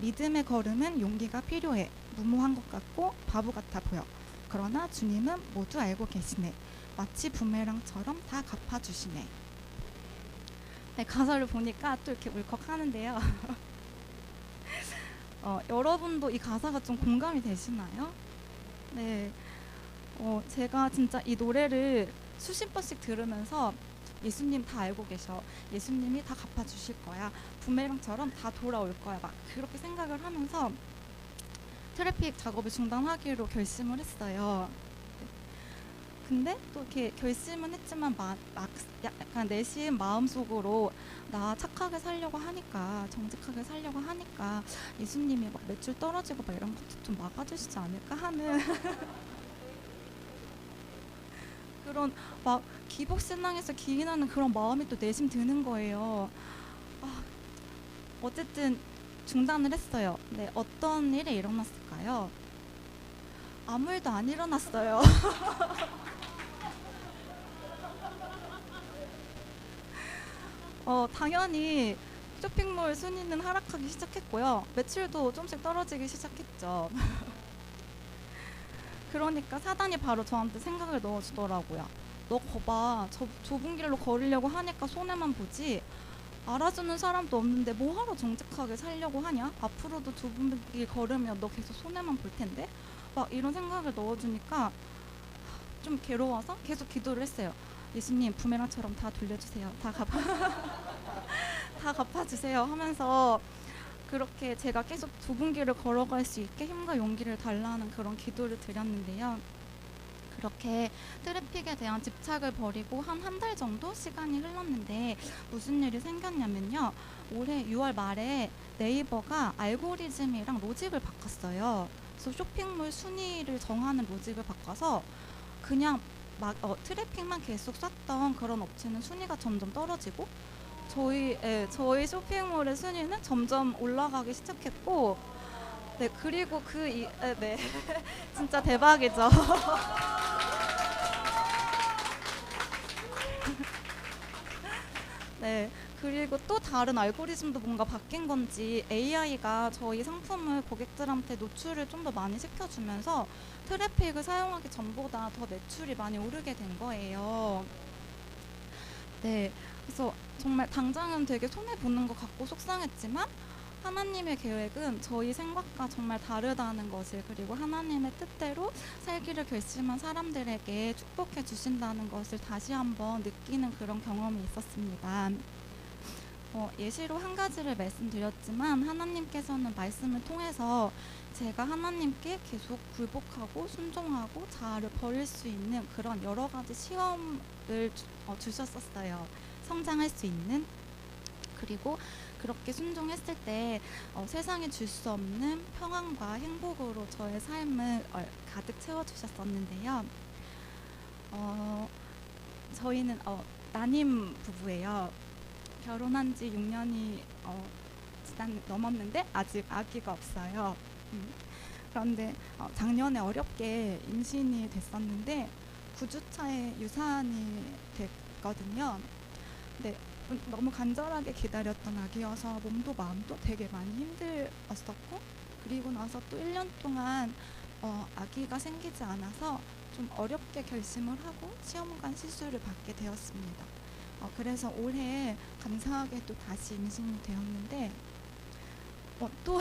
믿음의 걸음은 용기가 필요해. 무모한 것 같고 바보 같아 보여. 그러나 주님은 모두 알고 계시네. 마치 부메랑처럼 다 갚아주시네. 네, 가사를 보니까 또 이렇게 울컥하는데요. 여러분도 이 가사가 좀 공감이 되시나요? 네. 제가 진짜 이 노래를 수십 번씩 들으면서 예수님 다 알고 계셔. 예수님이 다 갚아주실 거야. 부메랑처럼 다 돌아올 거야. 막 그렇게 생각을 하면서 트래픽 작업을 중단하기로 결심을 했어요. 근데 또 이렇게 결심은 했지만 약간 내심 마음속으로 나 착하게 살려고 하니까, 정직하게 살려고 하니까 예수님이 막 매출 떨어지고 막 이런 것도 좀 막아주시지 않을까 하는 그런 막 기복신앙에서 기인하는 그런 마음이 또 내심 드는 거예요. 어쨌든 중단을 했어요. 네, 어떤 일이 일어났을까요? 일어났을까요? 아무 일도 안 일어났어요. 당연히 쇼핑몰 순위는 하락하기 시작했고요. 매출도 좀씩 떨어지기 시작했죠. 그러니까 사단이 바로 저한테 생각을 넣어주더라고요. 너 거봐, 좁은 길로 걸으려고 하니까 손해만 보지. 알아주는 사람도 없는데 뭐하러 정직하게 살려고 하냐? 앞으로도 좁은 길 걸으면 너 계속 손해만 볼 텐데? 막 이런 생각을 넣어주니까 좀 괴로워서 계속 기도를 했어요. 예수님, 부메랑처럼 다 돌려주세요. 다 갚아주세요 하면서 그렇게 제가 계속 좁은 길을 걸어갈 수 있게 힘과 용기를 달라는 그런 기도를 드렸는데요. 그렇게 트래픽에 대한 집착을 버리고 한 달 정도 시간이 흘렀는데 무슨 일이 생겼냐면요. 올해 6월 말에 네이버가 알고리즘이랑 로직을 바꿨어요. 그래서 쇼핑몰 순위를 정하는 로직을 바꿔서 그냥 막 트래픽만 계속 쐈던 그런 업체는 순위가 점점 떨어지고 저희 쇼핑몰의 순위는 점점 올라가기 시작했고, 네, 그리고 네, 진짜 대박이죠. 네, 그리고 또 다른 알고리즘도 뭔가 바뀐 건지 AI가 저희 상품을 고객들한테 노출을 좀 더 많이 시켜주면서 트래픽을 사용하기 전보다 더 매출이 많이 오르게 된 거예요. 네, 그래서 정말 당장은 되게 손해보는 것 같고 속상했지만 하나님의 계획은 저희 생각과 정말 다르다는 것을, 그리고 하나님의 뜻대로 살기를 결심한 사람들에게 축복해 주신다는 것을 다시 한번 느끼는 그런 경험이 있었습니다. 예시로 한 가지를 말씀드렸지만 하나님께서는 말씀을 통해서 제가 하나님께 계속 굴복하고 순종하고 자아를 버릴 수 있는 그런 여러 가지 시험을 주셨었어요. 성장할 수 있는. 그리고 그렇게 순종했을 때 세상에 줄 수 없는 평안과 행복으로 저의 삶을 가득 채워주셨었는데요. 저희는 난임 부부예요. 결혼한 지 6년이 넘었는데 아직 아기가 없어요. 그런데 작년에 어렵게 임신이 됐었는데 9주차에 유산이 됐거든요. 근데 너무 간절하게 기다렸던 아기여서 몸도 마음도 되게 많이 힘들었었고, 그리고 나서 또 1년 동안 아기가 생기지 않아서 좀 어렵게 결심을 하고 시험관 시술을 받게 되었습니다. 그래서 올해 감사하게도 다시 임신이 되었는데 또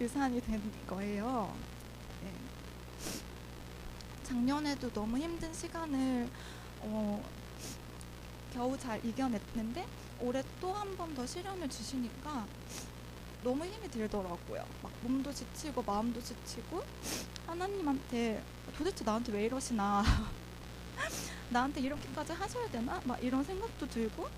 유산이 된 거예요. 네. 작년에도 너무 힘든 시간을 겨우 잘 이겨냈는데 올해 또 한 번 더 시련을 주시니까 너무 힘이 들더라고요. 막 몸도 지치고 마음도 지치고 하나님한테 도대체 나한테 왜 이러시나 나한테 이렇게까지 하셔야 되나? 막 이런 생각도 들고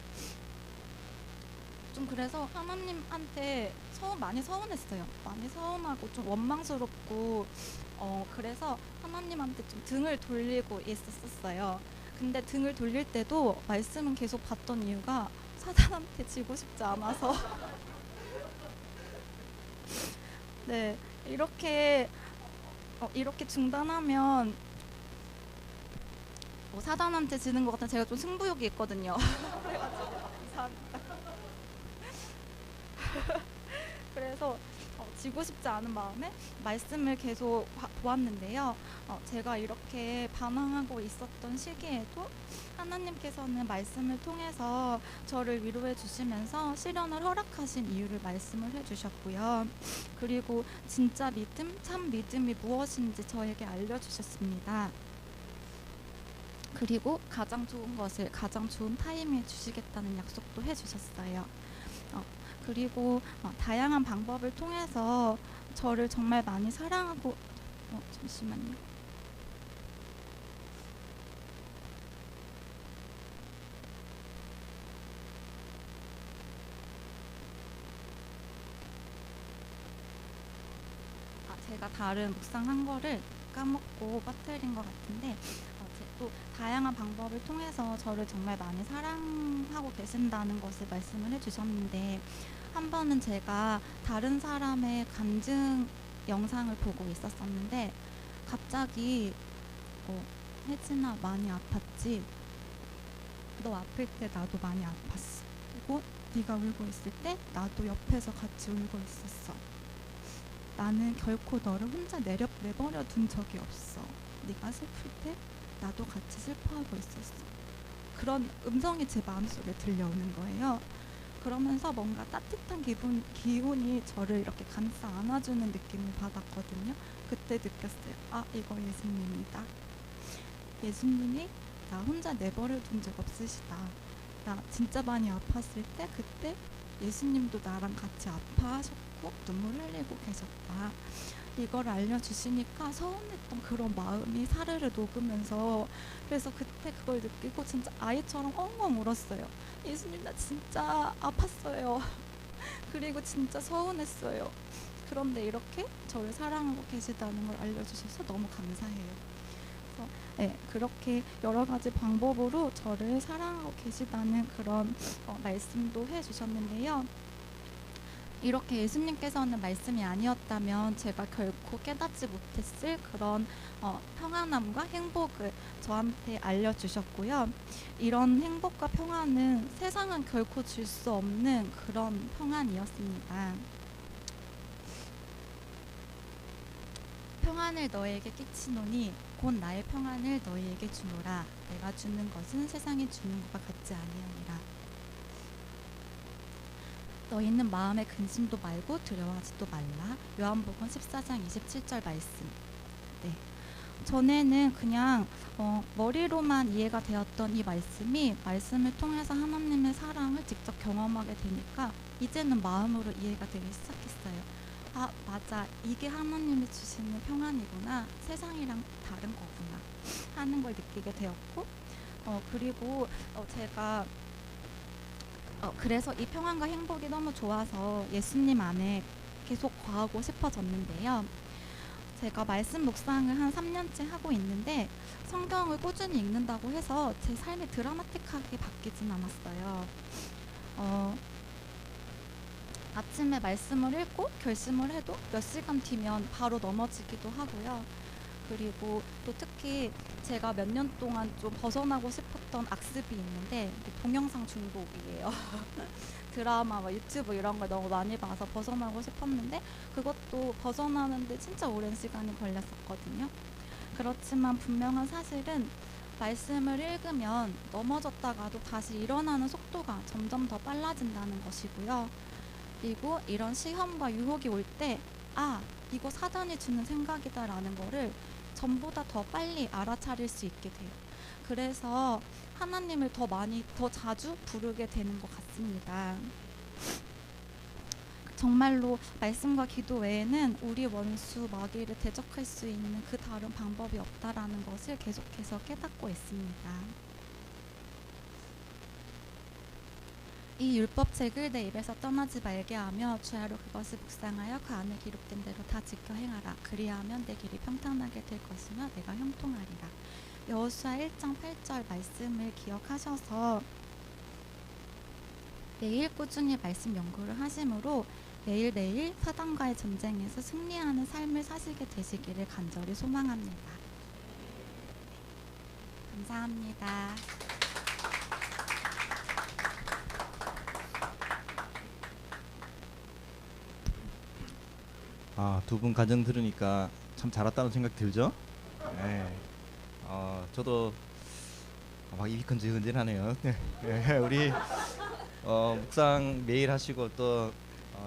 좀 그래서 하나님한테 많이 서운했어요. 많이 서운하고 좀 원망스럽고 그래서 하나님한테 좀 등을 돌리고 있었어요. 근데 등을 돌릴 때도 말씀은 계속 받던 이유가 사단한테 지고 싶지 않아서 네, 이렇게 중단하면 사단한테 지는 것 같은, 제가 좀 승부욕이 있거든요. 그래서 지고 싶지 않은 마음에 말씀을 계속 보았는데요. 제가 이렇게 반항하고 있었던 시기에도 하나님께서는 말씀을 통해서 저를 위로해 주시면서 시련을 허락하신 이유를 말씀을 해주셨고요. 그리고 진짜 믿음, 참 믿음이 무엇인지 저에게 알려주셨습니다. 그리고 가장 좋은 것을 가장 좋은 타이밍에 주시겠다는 약속도 해주셨어요. 그리고 다양한 방법을 통해서 저를 정말 많이 사랑하고 잠시만요. 제가 다른 묵상한 거를 까먹고 빠뜨린 것 같은데 또 다양한 방법을 통해서 저를 정말 많이 사랑하고 계신다는 것을 말씀을 해주셨는데, 한 번은 제가 다른 사람의 간증을 영상을 보고 있었었는데 갑자기 혜진아 많이 아팠지? 너 아플 때 나도 많이 아팠어. 그리고 네가 울고 있을 때 나도 옆에서 같이 울고 있었어. 나는 결코 너를 혼자 내버려 둔 적이 없어. 네가 슬플 때 나도 같이 슬퍼하고 있었어. 그런 음성이 제 마음속에 들려오는 거예요. 그러면서 뭔가 따뜻한 기운이 저를 이렇게 감싸 안아주는 느낌을 받았거든요. 그때 느꼈어요. 아, 이거 예수님이다. 예수님이 나 혼자 내버려 둔 적 없으시다. 나 진짜 많이 아팠을 때 그때 예수님도 나랑 같이 아파하셨고 눈물 흘리고 계셨다. 이걸 알려주시니까 서운했던 그런 마음이 사르르 녹으면서 그래서 그때 그걸 느끼고 진짜 아이처럼 엉엉 울었어요. 예수님 나 진짜 아팠어요. 그리고 진짜 서운했어요. 그런데 이렇게 저를 사랑하고 계시다는 걸 알려주셔서 너무 감사해요. 네, 그렇게 여러 가지 방법으로 저를 사랑하고 계시다는 그런 말씀도 해주셨는데요. 이렇게 예수님께서는 말씀이 아니었다면 제가 결코 깨닫지 못했을 그런 평안함과 행복을 저한테 알려주셨고요. 이런 행복과 평안은 세상은 결코 줄 수 없는 그런 평안이었습니다. 평안을 너에게 끼치노니 곧 나의 평안을 너희에게 주노라. 내가 주는 것은 세상이 주는 것과 같지 아니하니라. 너희는 마음에 근심도 말고 두려워하지도 말라. 요한복음 14장 27절 말씀. 네. 전에는 그냥 머리로만 이해가 되었던 이 말씀을 통해서 하나님의 사랑을 직접 경험하게 되니까 이제는 마음으로 이해가 되기 시작했어요. 아, 맞아. 이게 하나님이 주시는 평안이구나. 세상이랑 다른 거구나 하는 걸 느끼게 되었고 그리고 제가 그래서 이 평안과 행복이 너무 좋아서 예수님 안에 계속 거하고 싶어졌는데요. 제가 말씀 묵상을 한 3년째 하고 있는데 성경을 꾸준히 읽는다고 해서 제 삶이 드라마틱하게 바뀌진 않았어요. 아침에 말씀을 읽고 결심을 해도 몇 시간 뒤면 바로 넘어지기도 하고요. 그리고 또 특히 제가 몇 년 동안 좀 벗어나고 싶었던 악습이 있는데 동영상 중독이에요. 드라마, 유튜브 이런 걸 너무 많이 봐서 벗어나고 싶었는데 그것도 벗어나는데 진짜 오랜 시간이 걸렸었거든요. 그렇지만 분명한 사실은 말씀을 읽으면 넘어졌다가도 다시 일어나는 속도가 점점 더 빨라진다는 것이고요. 그리고 이런 시험과 유혹이 올 때 이거 사단이 주는 생각이다라는 거를 전보다 더 빨리 알아차릴 수 있게 돼요. 그래서 하나님을 더 자주 부르게 되는 것 같습니다. 정말로 말씀과 기도 외에는 우리 원수 마귀를 대적할 수 있는 그 다른 방법이 없다라는 것을 계속해서 깨닫고 있습니다. 이 율법책을 내 입에서 떠나지 말게 하며 주야로 그것을 묵상하여 그 안에 기록된 대로 다 지켜 행하라. 그리하면 내 길이 평탄하게 될 것이며 내가 형통하리라. 여호수아 1장 8절 말씀을 기억하셔서 매일 꾸준히 말씀 연구를 하심으로 매일매일 사단과의 전쟁에서 승리하는 삶을 사시게 되시기를 간절히 소망합니다. 감사합니다. 두 분 가정 들으니까 참 잘했다는 생각 들죠? 네. 저도 막 입이 근질근질하네요. 네. 우리 묵상 매일 하시고 또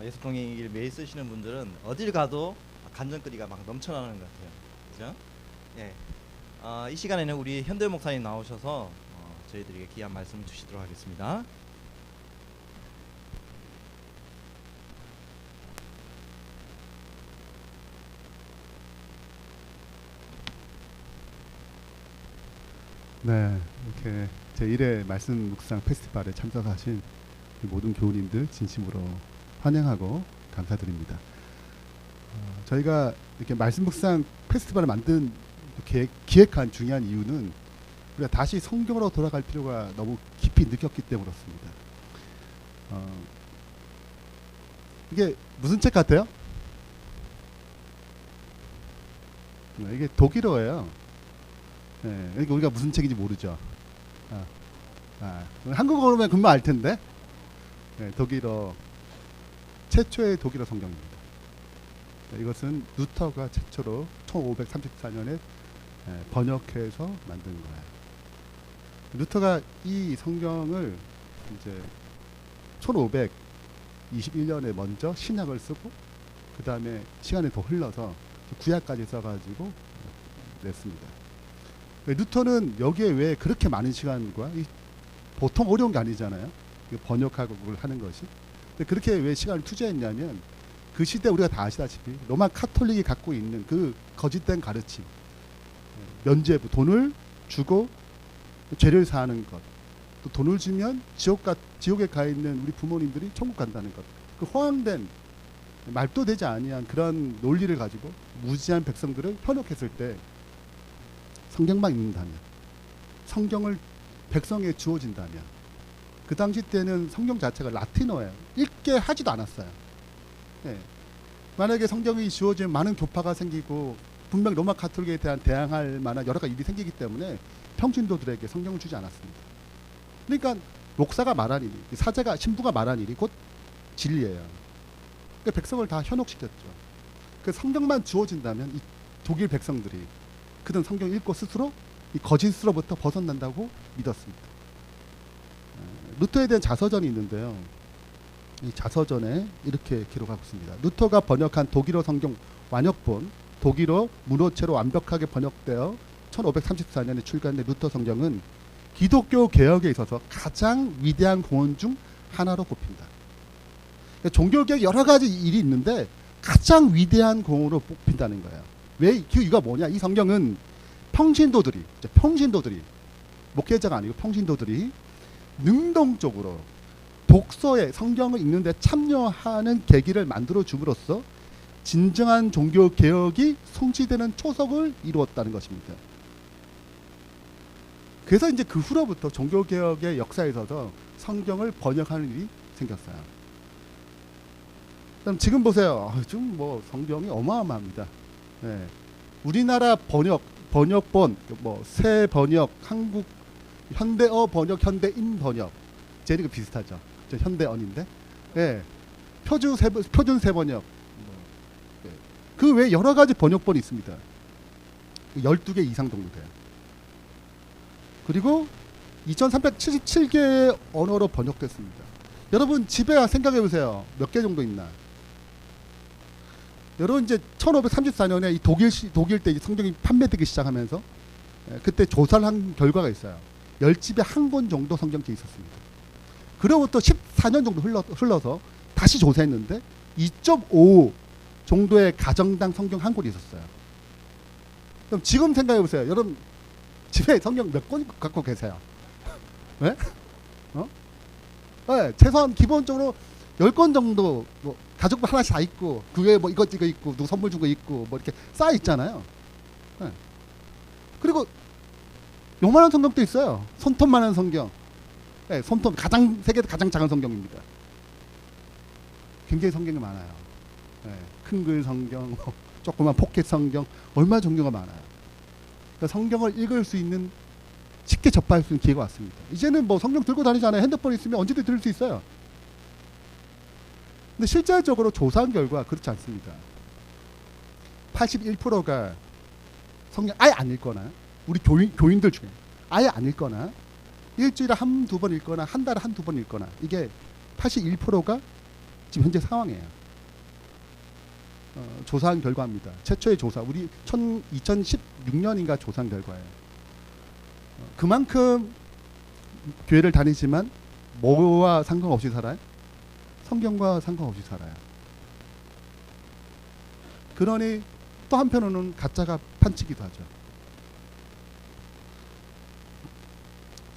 예수 동행일 매일 쓰시는 분들은 어딜 가도 간증거리가 막 넘쳐나는 것 같아요. 그죠? 네. 이 시간에는 우리 현대 목사님 나오셔서 저희들에게 귀한 말씀을 주시도록 하겠습니다. 네, 이렇게 제1회 말씀 묵상 페스티벌에 참석하신 모든 교우님들 진심으로 환영하고 감사드립니다. 저희가 이렇게 말씀 묵상 페스티벌을 기획한 중요한 이유는 우리가 다시 성경으로 돌아갈 필요가 너무 깊이 느꼈기 때문에 그렇습니다. 이게 무슨 책 같아요? 이게 독일어예요. 그러니까 우리가 무슨 책인지 모르죠. 한국어로면 금방 알 텐데. 독일어 최초의 독일어 성경입니다. 이것은 루터가 최초로 1534년에 번역해서 만든 거예요. 루터가 이 성경을 이제 1521년에 먼저 신약을 쓰고 그 다음에 시간이 더 흘러서 구약까지 써가지고 냈습니다. 루터는 여기에 왜 그렇게 많은 시간과 보통 어려운 게 아니잖아요. 번역하고 그걸 하는 것이. 근데 그렇게 왜 시간을 투자했냐면 그 시대 우리가 다 아시다시피 로마 카톨릭이 갖고 있는 그 거짓된 가르침, 면죄부, 돈을 주고 죄를 사하는 것, 또 돈을 주면 지옥에 가 있는 우리 부모님들이 천국 간다는 것, 그 허황된 말도 되지 아니한 그런 논리를 가지고 무지한 백성들을 현혹했을 때 성경만 읽는다면, 성경을 백성에 주어진다면, 그 당시 때는 성경 자체가 라틴어예요. 읽게 하지도 않았어요. 만약에 성경이 주어지면 많은 교파가 생기고 분명 로마 카톨릭에 대한 대항할 만한 여러 가지 일이 생기기 때문에 평신도들에게 성경을 주지 않았습니다. 그러니까 목사가 말한 일이, 사제가, 신부가 말한 일이 곧 진리예요. 그러니까 백성을 다 현혹시켰죠. 그 성경만 주어진다면 이 독일 백성들이 그든 성경 읽고 스스로 이 거짓으로부터 벗어난다고 믿었습니다. 루터에 대한 자서전이 있는데요. 이 자서전에 이렇게 기록하고 있습니다. 루터가 번역한 독일어 성경 완역본, 독일어 문어체로 완벽하게 번역되어 1534년에 출간된 루터 성경은 기독교 개혁에 있어서 가장 위대한 공헌 중 하나로 꼽힌다. 그러니까 종교개혁 여러 가지 일이 있는데 가장 위대한 공헌으로 꼽힌다는 거예요. 왜? 이유가 뭐냐? 이 성경은 평신도들이 목회자가 아니고 평신도들이 능동적으로 독서에 성경을 읽는데 참여하는 계기를 만들어 줌으로써 진정한 종교 개혁이 성취되는 초석을 이루었다는 것입니다. 그래서 이제 그 후로부터 종교 개혁의 역사에 있어서 성경을 번역하는 일이 생겼어요. 그럼 지금 보세요. 지금 뭐 성경이 어마어마합니다. 우리나라 번역본, 새 번역, 한국 현대어 번역, 현대인 번역, 제리가 비슷하죠. 현대언인데, 표준 새 번역, 그 외 여러 가지 번역본이 있습니다. 12개 이상 정도 돼요. 그리고 2377개의 언어로 번역됐습니다. 여러분 집에 생각해 보세요. 몇 개 정도 있나? 여러분 이제 1534년에 이 독일 때 성경이 판매되기 시작하면서 그때 조사를 한 결과가 있어요. 10집에 한 권 정도 성경책이 있었습니다. 그로부터 14년 정도 흘러서 다시 조사했는데 2.5 정도의 가정당 성경 한 권이 있었어요. 그럼 지금 생각해 보세요. 여러분 집에 성경 몇 권 갖고 계세요? 네? 최소한 기본적으로 10권 정도 뭐 가족분 하나씩 다 있고 그 외에 뭐 이거 있고 누구 선물 준 거 있고 뭐 이렇게 쌓여 있잖아요. 그리고 요만한 성경도 있어요. 손톱만한 성경. 손톱 세계에서 가장 작은 성경입니다. 굉장히 성경이 많아요. 큰 글 성경, 조그만 포켓 성경, 얼마나 종류가 많아요. 그러니까 성경을 읽을 수 있는, 쉽게 접할 수 있는 기회가 왔습니다. 이제는 뭐 성경 들고 다니잖아요. 핸드폰 있으면 언제든 들을 수 있어요. 근데 실질적으로 조사한 결과 그렇지 않습니다. 81%가 성경 아예 안 읽거나, 우리 교인들 중에 아예 안 읽거나, 일주일에 한두 번 읽거나 한 달에 한두 번 읽거나, 이게 81%가 지금 현재 상황이에요. 조사한 결과입니다. 최초의 조사, 우리 2016년인가 조사한 결과예요. 그만큼 교회를 다니지만 뭐와 상관없이 살아요? 성경과 상관없이 살아요. 그러니 또 한편으로는 가짜가 판치기도 하죠.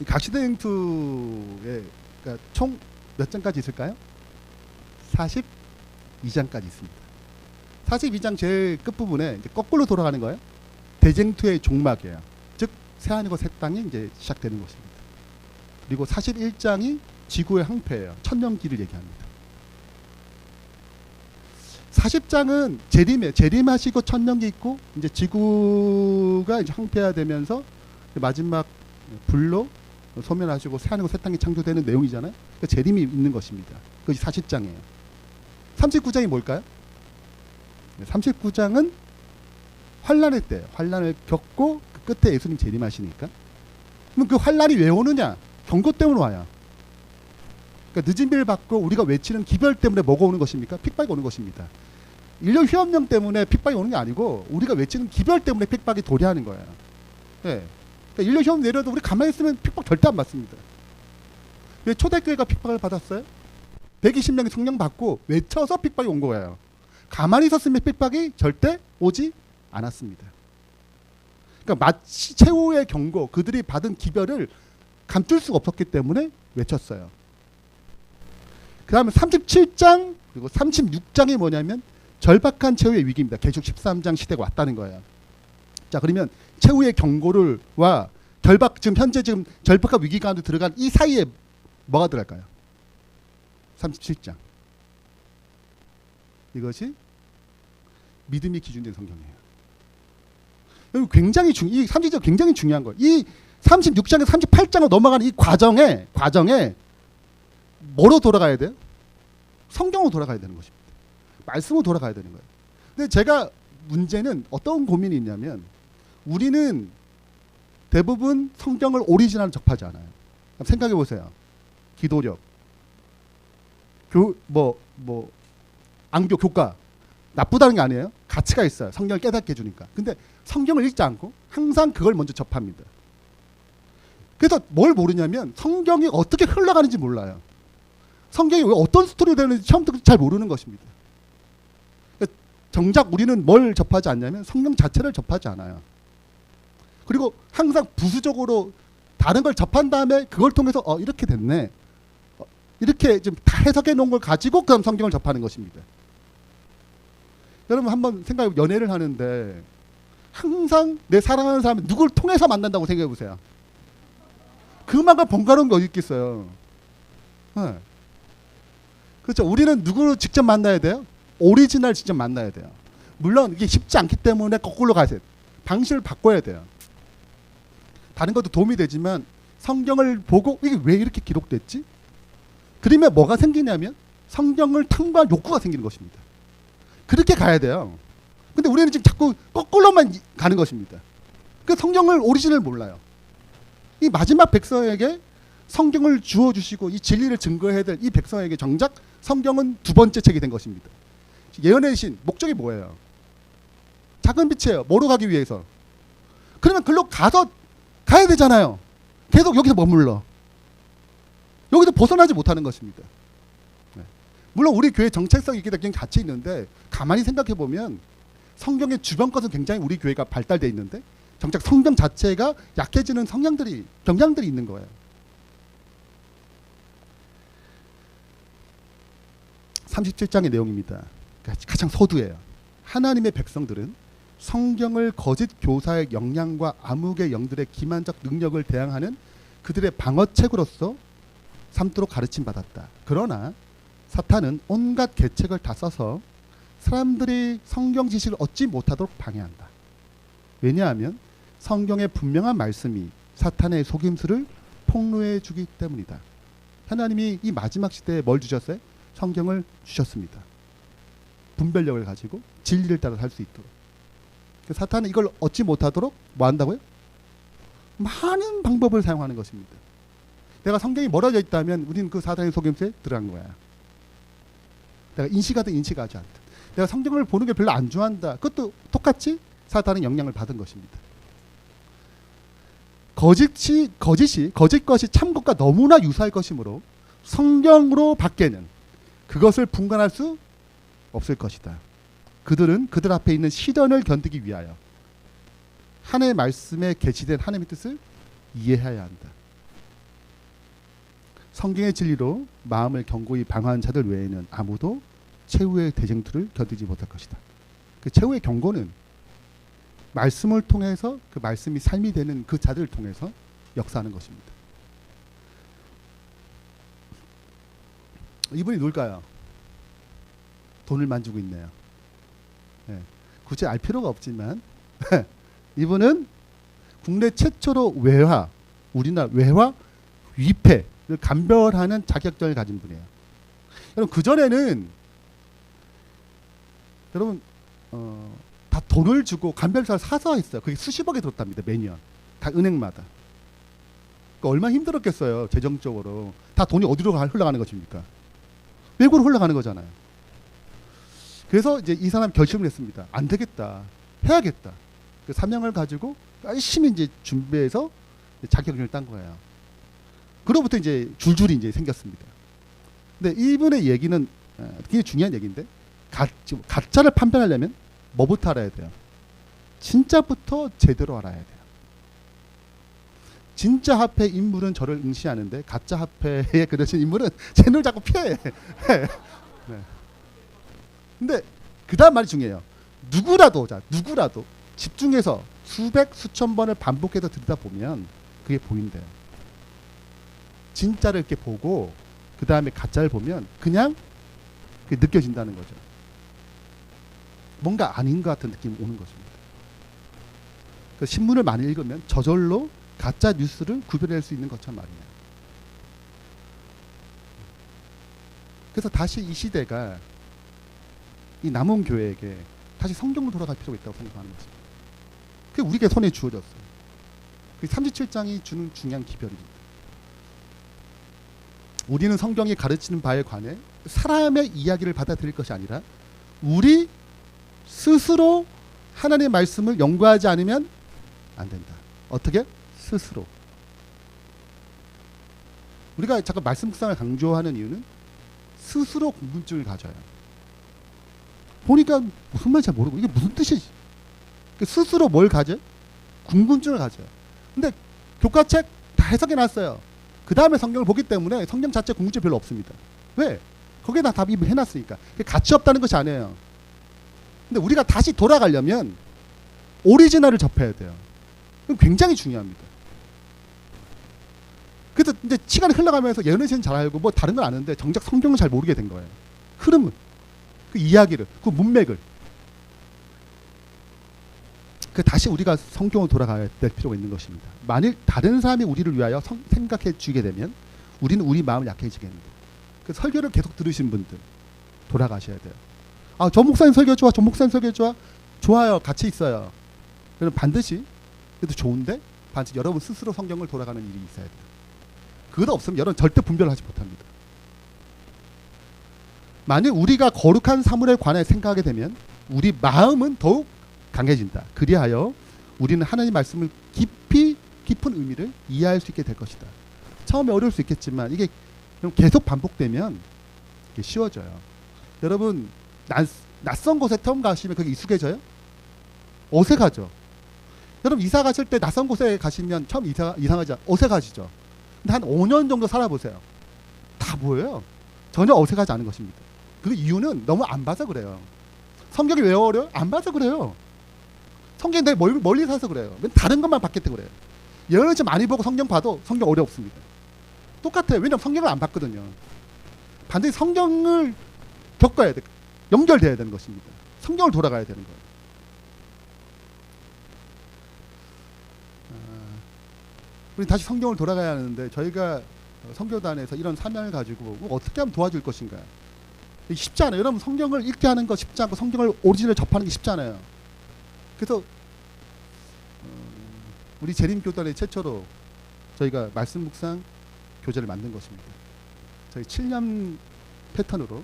이 각시대행투에 그러니까 총 몇 장까지 있을까요? 42장까지 있습니다. 42장 제일 끝부분에 이제 거꾸로 돌아가는 거예요. 대쟁투의 종막이에요. 즉 새하늘과 새 땅이 이제 시작되는 것입니다. 그리고 41장이 지구의 항폐예요. 천년기를 얘기합니다. 40장은 재림이에요. 재림하시고 천년기 있고 이제 지구가 이제 황폐화되면서 마지막 불로 소멸하시고 새하늘과 새 땅이 창조되는 내용이잖아요. 그러니까 재림이 있는 것입니다. 그것이 40장이에요. 39장이 뭘까요? 39장은 환란의 때, 환란을 겪고 그 끝에 예수님 재림하시니까. 그럼 그 환란이 왜 오느냐? 경고 때문에 와요. 그러니까 늦은 비를 받고 우리가 외치는 기별 때문에 뭐가 오는 것입니까? 핍박이 오는 것입니다. 인류 휴업령 때문에 핍박이 오는 게 아니고 우리가 외치는 기별 때문에 핍박이 도래하는 거예요. 네. 그러니까 인류 휴업 내려도 우리 가만히 있으면 핍박 절대 안 받습니다. 왜 초대교회가 핍박을 받았어요? 120명이 성령 받고 외쳐서 핍박이 온 거예요. 가만히 있었으면 핍박이 절대 오지 않았습니다. 그러니까 마치 최후의 경고, 그들이 받은 기별을 감출 수가 없었기 때문에 외쳤어요. 그 다음에 37장 그리고 36장이 뭐냐면 절박한 최후의 위기입니다. 계속 13장 시대가 왔다는 거예요. 자, 그러면 최후의 경고를 와 지금 현재 절박한 위기 가운데 들어간 이 사이에 뭐가 들어갈까요? 37장. 이것이 믿음이 기준된 성경이에요. 여기 굉장히 이 37장 굉장히 중요한 거예요. 이 36장에서 38장으로 넘어가는 이 과정에 뭐로 돌아가야 돼요? 성경으로 돌아가야 되는 것입니다. 말씀으로 돌아가야 되는 거예요. 근데 제가 문제는 어떤 고민이 있냐면 우리는 대부분 성경을 오리지널 접하지 않아요. 생각해 보세요. 기도력, 앙교, 교과 나쁘다는 게 아니에요. 가치가 있어요. 성경을 깨닫게 해주니까. 근데 성경을 읽지 않고 항상 그걸 먼저 접합니다. 그래서 뭘 모르냐면 성경이 어떻게 흘러가는지 몰라요. 성경이 왜 어떤 스토리가 되는지 처음부터 잘 모르는 것입니다. 정작 우리는 뭘 접하지 않냐면 성경 자체를 접하지 않아요. 그리고 항상 부수적으로 다른 걸 접한 다음에 그걸 통해서 이렇게 됐네. 이렇게 좀 다 해석해 놓은 걸 가지고 그다음 성경을 접하는 것입니다. 여러분 한번 생각해 연애를 하는데 항상 내 사랑하는 사람이 누굴 통해서 만난다고 생각해 보세요. 그만큼 번거로운 게 어디 있겠어요. 네. 그렇죠. 우리는 누구를 직접 만나야 돼요? 오리지널 직접 만나야 돼요. 물론 이게 쉽지 않기 때문에 거꾸로 가야 돼요. 방식을 바꿔야 돼요. 다른 것도 도움이 되지만 성경을 보고 이게 왜 이렇게 기록됐지? 그러면 뭐가 생기냐면 성경을 탐구할 욕구가 생기는 것입니다. 그렇게 가야 돼요. 근데 우리는 지금 자꾸 거꾸로만 가는 것입니다. 그 성경을 오리지널 몰라요. 이 마지막 백성에게 성경을 주어주시고 이 진리를 증거해야 될 이 백성에게 정작 성경은 두 번째 책이 된 것입니다. 예언의 신 목적이 뭐예요? 작은 빛이에요. 뭐로 가기 위해서? 그러면 글로 가야 되잖아요. 계속 여기서 머물러. 여기서 벗어나지 못하는 것입니다. 네. 물론 우리 교회 정체성이 있기 때문에 같이 있는데 가만히 생각해 보면 성경의 주변 것은 굉장히 우리 교회가 발달되어 있는데 정작 성경 자체가 약해지는 경향들이 있는 거예요. 37장의 내용입니다. 가장 서두예요. 하나님의 백성들은 성경을 거짓 교사의 영향과 암흑의 영들의 기만적 능력을 대항하는 그들의 방어책으로서 삼도록 가르침받았다. 그러나 사탄은 온갖 계책을 다 써서 사람들이 성경 지식을 얻지 못하도록 방해한다. 왜냐하면 성경의 분명한 말씀이 사탄의 속임수를 폭로해 주기 때문이다. 하나님이 이 마지막 시대에 뭘 주셨어요? 성경을 주셨습니다. 분별력을 가지고 진리를 따라 살 수 있도록. 사탄은 이걸 얻지 못하도록 뭐 한다고요? 많은 방법을 사용하는 것입니다. 내가 성경이 멀어져 있다면 우리는 그 사탄의 속임수에 들어간 거야. 내가 인식하든 인식하지 않든. 내가 성경을 보는 게 별로 안 좋아한다. 그것도 똑같이 사탄의 영향을 받은 것입니다. 거짓 것이 참 것과 너무나 유사할 것이므로 성경으로 밖에는 그것을 분간할 수 없을 것이다. 그들은 그들 앞에 있는 시련을 견디기 위하여 하나님의 말씀에 계시된 하나님의 뜻을 이해해야 한다. 성경의 진리로 마음을 견고히 방어한 자들 외에는 아무도 최후의 대쟁투를 견디지 못할 것이다. 그 최후의 경고는 말씀을 통해서 그 말씀이 삶이 되는 그 자들을 통해서 역사하는 것입니다. 이분이 누굴까요? 돈을 만지고 있네요. 굳이 알 필요가 없지만 이분은 국내 최초로 외화, 우리나라 외화 위패를 감별하는 자격증을 가진 분이에요. 여러분 그전에는 여러분 다 돈을 주고 감별사를 사서 했어요. 그게 수십억이 들었답니다. 매년 각 은행마다. 그러니까 얼마나 힘들었겠어요. 재정적으로. 다 돈이 어디로 흘러가는 것입니까? 외국으로 흘러가는 거잖아요. 그래서 이제 이 사람 결심을 했습니다. 안 되겠다. 해야겠다. 그 사명을 가지고 열심히 이제 준비해서 자격증을 딴 거예요. 그로부터 이제 줄줄이 이제 생겼습니다. 근데 이분의 얘기는 굉장히 중요한 얘기인데 가짜를 판별하려면 뭐부터 알아야 돼요? 진짜부터 제대로 알아야 돼요. 진짜 화폐 인물은 저를 응시하는데 가짜 화폐에 그러신 인물은 쟤를 자꾸 피해. 네. 근데 그 다음 말이 중요해요. 누구라도 집중해서 수백 수천 번을 반복해서 들여다보면 그게 보인대요. 진짜를 이렇게 보고 그 다음에 가짜를 보면 그냥 그게 느껴진다는 거죠. 뭔가 아닌 것 같은 느낌이 오는 것입니다. 그 신문을 많이 읽으면 저절로 가짜 뉴스를 구별할 수 있는 것처럼 말이에요. 그래서 다시 이 시대가 이 남은 교회에게 다시 성경으로 돌아갈 필요가 있다고 생각하는 것입니다. 그게 우리에게 손에 주어졌어요. 그 37장이 주는 중요한 기별입니다. 우리는 성경이 가르치는 바에 관해 사람의 이야기를 받아들일 것이 아니라 우리 스스로 하나님의 말씀을 연구하지 않으면 안 된다. 어떻게? 스스로. 우리가 잠깐 말씀 묵상을 강조하는 이유는 스스로 궁금증을 가져요. 보니까 무슨 말인지 잘 모르고 이게 무슨 뜻이지? 스스로 뭘 가져? 궁금증을 가져요. 근데 교과책 다 해석해놨어요. 그 다음에 성경을 보기 때문에 성경 자체 궁금증이 별로 없습니다. 왜? 거기에 다 답이 해놨으니까. 가치 없다는 것이 아니에요. 근데 우리가 다시 돌아가려면 오리지널을 접해야 돼요. 그건 굉장히 중요합니다. 그래서 이제 시간이 흘러가면서 예언의 잘 알고 뭐 다른 건 아는데 정작 성경을 잘 모르게 된 거예요. 흐름을, 그 이야기를, 그 문맥을. 그 다시 우리가 성경으로 돌아가야 될 필요가 있는 것입니다. 만일 다른 사람이 우리를 위하여 생각해 주게 되면 우리는 우리 마음을 약해지겠습니다. 그 설교를 계속 들으신 분들 돌아가셔야 돼요. 아, 저 목사님 설교 좋아, 저 목사님 설교 좋아, 좋아요, 같이 있어요. 그럼 반드시 그래도 좋은데 반드시 여러분 스스로 성경을 돌아가는 일이 있어야 돼요. 그거 없으면 여러분 절대 분별을 하지 못합니다. 만약 우리가 거룩한 사물에 관해 생각하게 되면 우리 마음은 더욱 강해진다. 그리하여 우리는 하나님의 말씀을 깊은 의미를 이해할 수 있게 될 것이다. 처음에 어려울 수 있겠지만 이게 계속 반복되면 이게 쉬워져요. 여러분 낯선 곳에 처음 가시면 그게 익숙해져요? 어색하죠. 여러분 이사 가실 때 낯선 곳에 가시면 처음 이상하지 어색하시죠. 근데 한 5년 정도 살아보세요. 다 보여요. 전혀 어색하지 않은 것입니다. 그 이유는 너무 안 봐서 그래요. 성경이 왜 어려워요? 안 봐서 그래요. 성경이 내가 멀리 사서 그래요. 다른 것만 봤기 때문에 그래요. 예언을 좀 많이 보고 성경 봐도 성경 어렵습니다. 똑같아요. 왜냐하면 성경을 안 봤거든요. 반드시 성경을 겪어야 돼. 연결돼야 되는 것입니다. 성경을 돌아가야 되는 거예요. 우리 다시 성경을 돌아가야 하는데 저희가 선교단에서 이런 사명을 가지고 어떻게 하면 도와줄 것인가? 쉽지 않아요. 여러분 성경을 읽게 하는 거 쉽지 않고 성경을 오리지널 접하는 게 쉽지 않아요. 그래서 우리 재림교단의 최초로 저희가 말씀 묵상 교재를 만든 것입니다. 저희 7년 패턴으로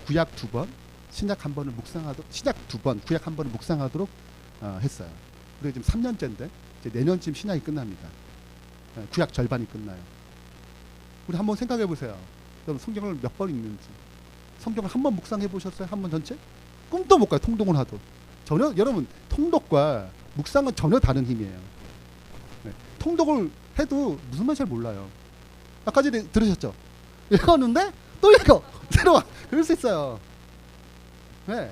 구약 2번, 신약 1번을 묵상하도록 신약 2번, 구약 1번을 묵상하도록 했어요. 그리고 지금 3년째인데 이제 내년쯤 신약이 끝납니다. 구약 절반이 끝나요. 우리 한번 생각해 보세요. 여러분 성경을 몇 번 읽는지. 성경을 한 번 묵상해 보셨어요? 한 번 전체? 꿈도 못 가요. 통독을 하도. 전혀 여러분 통독과 묵상은 전혀 다른 힘이에요. 네. 통독을 해도 무슨 말인지 잘 몰라요. 아까 전에 들으셨죠? 읽었는데 또 읽어. 들어와. 그럴 수 있어요. 네.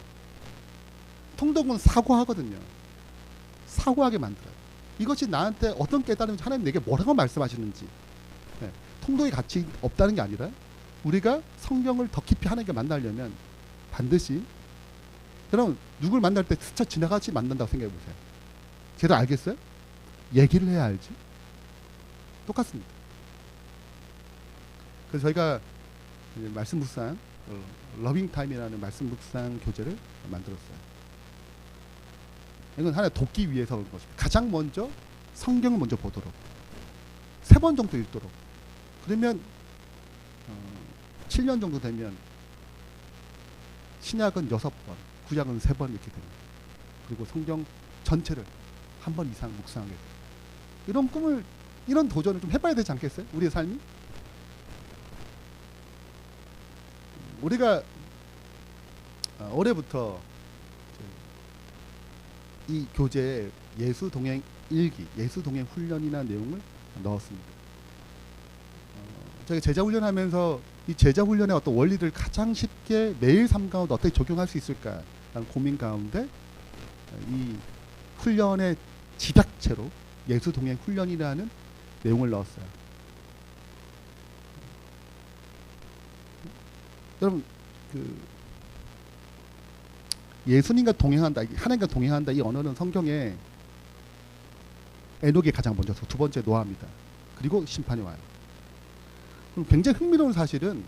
통독은 사고하거든요. 사고하게 만들어요. 이것이 나한테 어떤 깨달음이 하나님 내게 뭐라고 말씀하시는지. 네. 통독이 가치 없다는 게 아니라 우리가 성경을 더 깊이 하나님께 만나려면 반드시 그럼 누굴 만날 때 스쳐 지나가지 만난다고 생각해 보세요. 걔도 알겠어요? 얘기를 해야 알지. 똑같습니다. 그래서 저희가 말씀 묵상 러빙 타임이라는 말씀 묵상 교재를 만들었어요. 이건 하나 돕기 위해서 그런 것입니다. 가장 먼저 성경을 먼저 보도록 3번 정도 읽도록. 그러면 7년 정도 되면 신약은 6번, 구약은 3번 이렇게 됩니다. 그리고 성경 전체를 한 번 이상 묵상하게 돼요. 이런 꿈을, 이런 도전을 좀 해봐야 되지 않겠어요? 우리의 삶이? 우리가 올해부터 이 교재에 예수 동행 일기, 예수 동행 훈련이라는 내용을 넣었습니다. 저희 제자 훈련하면서 이 제자 훈련의 어떤 원리들을 가장 쉽게 매일 삶 가운데 어떻게 적용할 수 있을까라는 고민 가운데 이 훈련의 집약체로 예수 동행 훈련이라는 내용을 넣었어요. 여러분, 그 예수님과 동행한다, 하나님과 동행한다, 이 언어는 성경에 에녹이 가장 먼저, 두 번째 노아입니다. 그리고 심판이 와요. 그럼 굉장히 흥미로운 사실은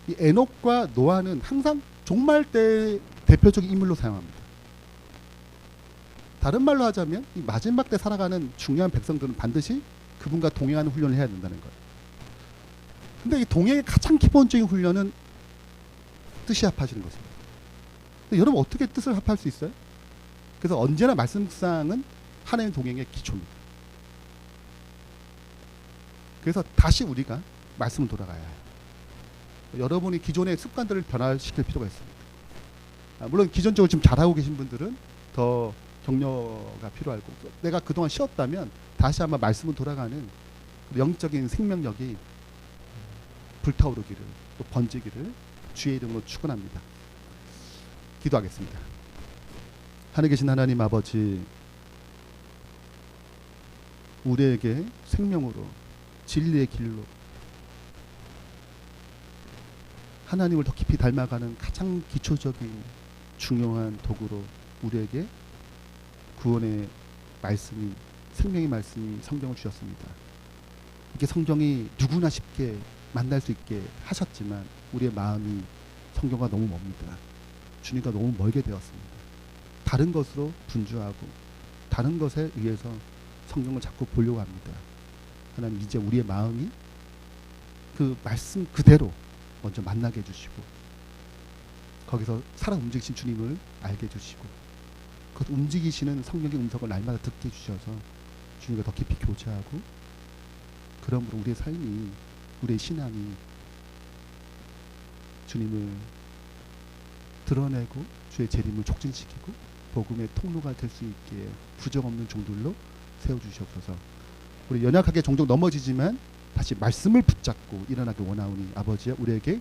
이 에녹과 노아는 항상 종말 때 대표적인 인물로 사용합니다. 다른 말로 하자면 이 마지막 때 살아가는 중요한 백성들은 반드시 그분과 동행하는 훈련을 해야 된다는 거예요. 근데 이 동행의 가장 기본적인 훈련은 뜻이 합하시는 것입니다. 근데 여러분 어떻게 뜻을 합할 수 있어요? 그래서 언제나 말씀 묵상은 하나님 동행의 기초입니다. 그래서 다시 우리가 말씀을 돌아가야 해요. 여러분이 기존의 습관들을 변화시킬 필요가 있습니다. 물론 기존적으로 지금 잘하고 계신 분들은 더 격려가 필요하고, 내가 그동안 쉬었다면 다시 한번 말씀을 돌아가는 영적인 생명력이 불타오르기를, 또 번지기를 주의 이름으로 축원합니다. 기도하겠습니다. 하늘에 계신 하나님 아버지, 우리에게 생명으로 진리의 길로 하나님을 더 깊이 닮아가는 가장 기초적인 중요한 도구로 우리에게 구원의 말씀이, 생명의 말씀이 성경을 주셨습니다. 이게 성경이 누구나 쉽게 만날 수 있게 하셨지만 우리의 마음이 성경과 너무 멉니다. 주님과 너무 멀게 되었습니다. 다른 것으로 분주하고 다른 것에 의해서 성경을 자꾸 보려고 합니다. 하나님, 이제 우리의 마음이 그 말씀 그대로 먼저 만나게 해주시고, 거기서 살아 움직이신 주님을 알게 해주시고, 그 움직이시는 성경의 음성을 날마다 듣게 해주셔서 주님과 더 깊이 교제하고, 그러므로 우리의 삶이, 우리의 신앙이 주님을 드러내고 주의 재림을 촉진시키고 복음의 통로가 될 수 있게 부정없는 종들로 세워주시옵소서. 우리 연약하게 종종 넘어지지만 다시 말씀을 붙잡고 일어나기 원하오니 아버지야, 우리에게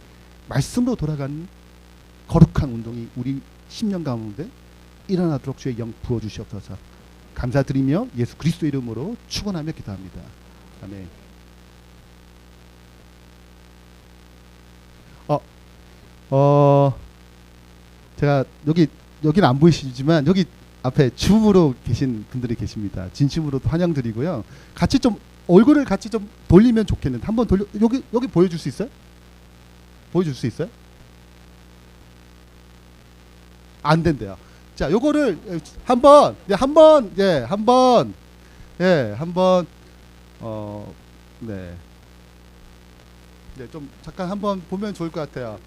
말씀으로 돌아가는 거룩한 운동이 우리 10년 가운데 일어나도록 주의 영 부어주시옵소서. 감사드리며 예수 그리스도 이름으로 축원하며 기도합니다. 아멘. 제가 여기는 안 보이시지만 여기 앞에 줌으로 계신 분들이 계십니다. 진심으로 환영드리고요. 같이 좀 얼굴을 같이 좀 돌리면 좋겠는데, 한번 돌려, 여기 보여줄 수 있어요? 보여줄 수 있어요? 안 된대요. 자, 요거를 한번 좀 잠깐 한번 보면 좋을 것 같아요.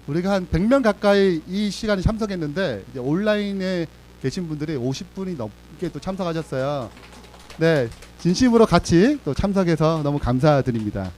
우리가 한 100명 가까이 이 시간에 참석했는데 이제 온라인에 계신 분들이 50분이 넘게 또 참석하셨어요. 네, 진심으로 같이 또 참석해서 너무 감사드립니다.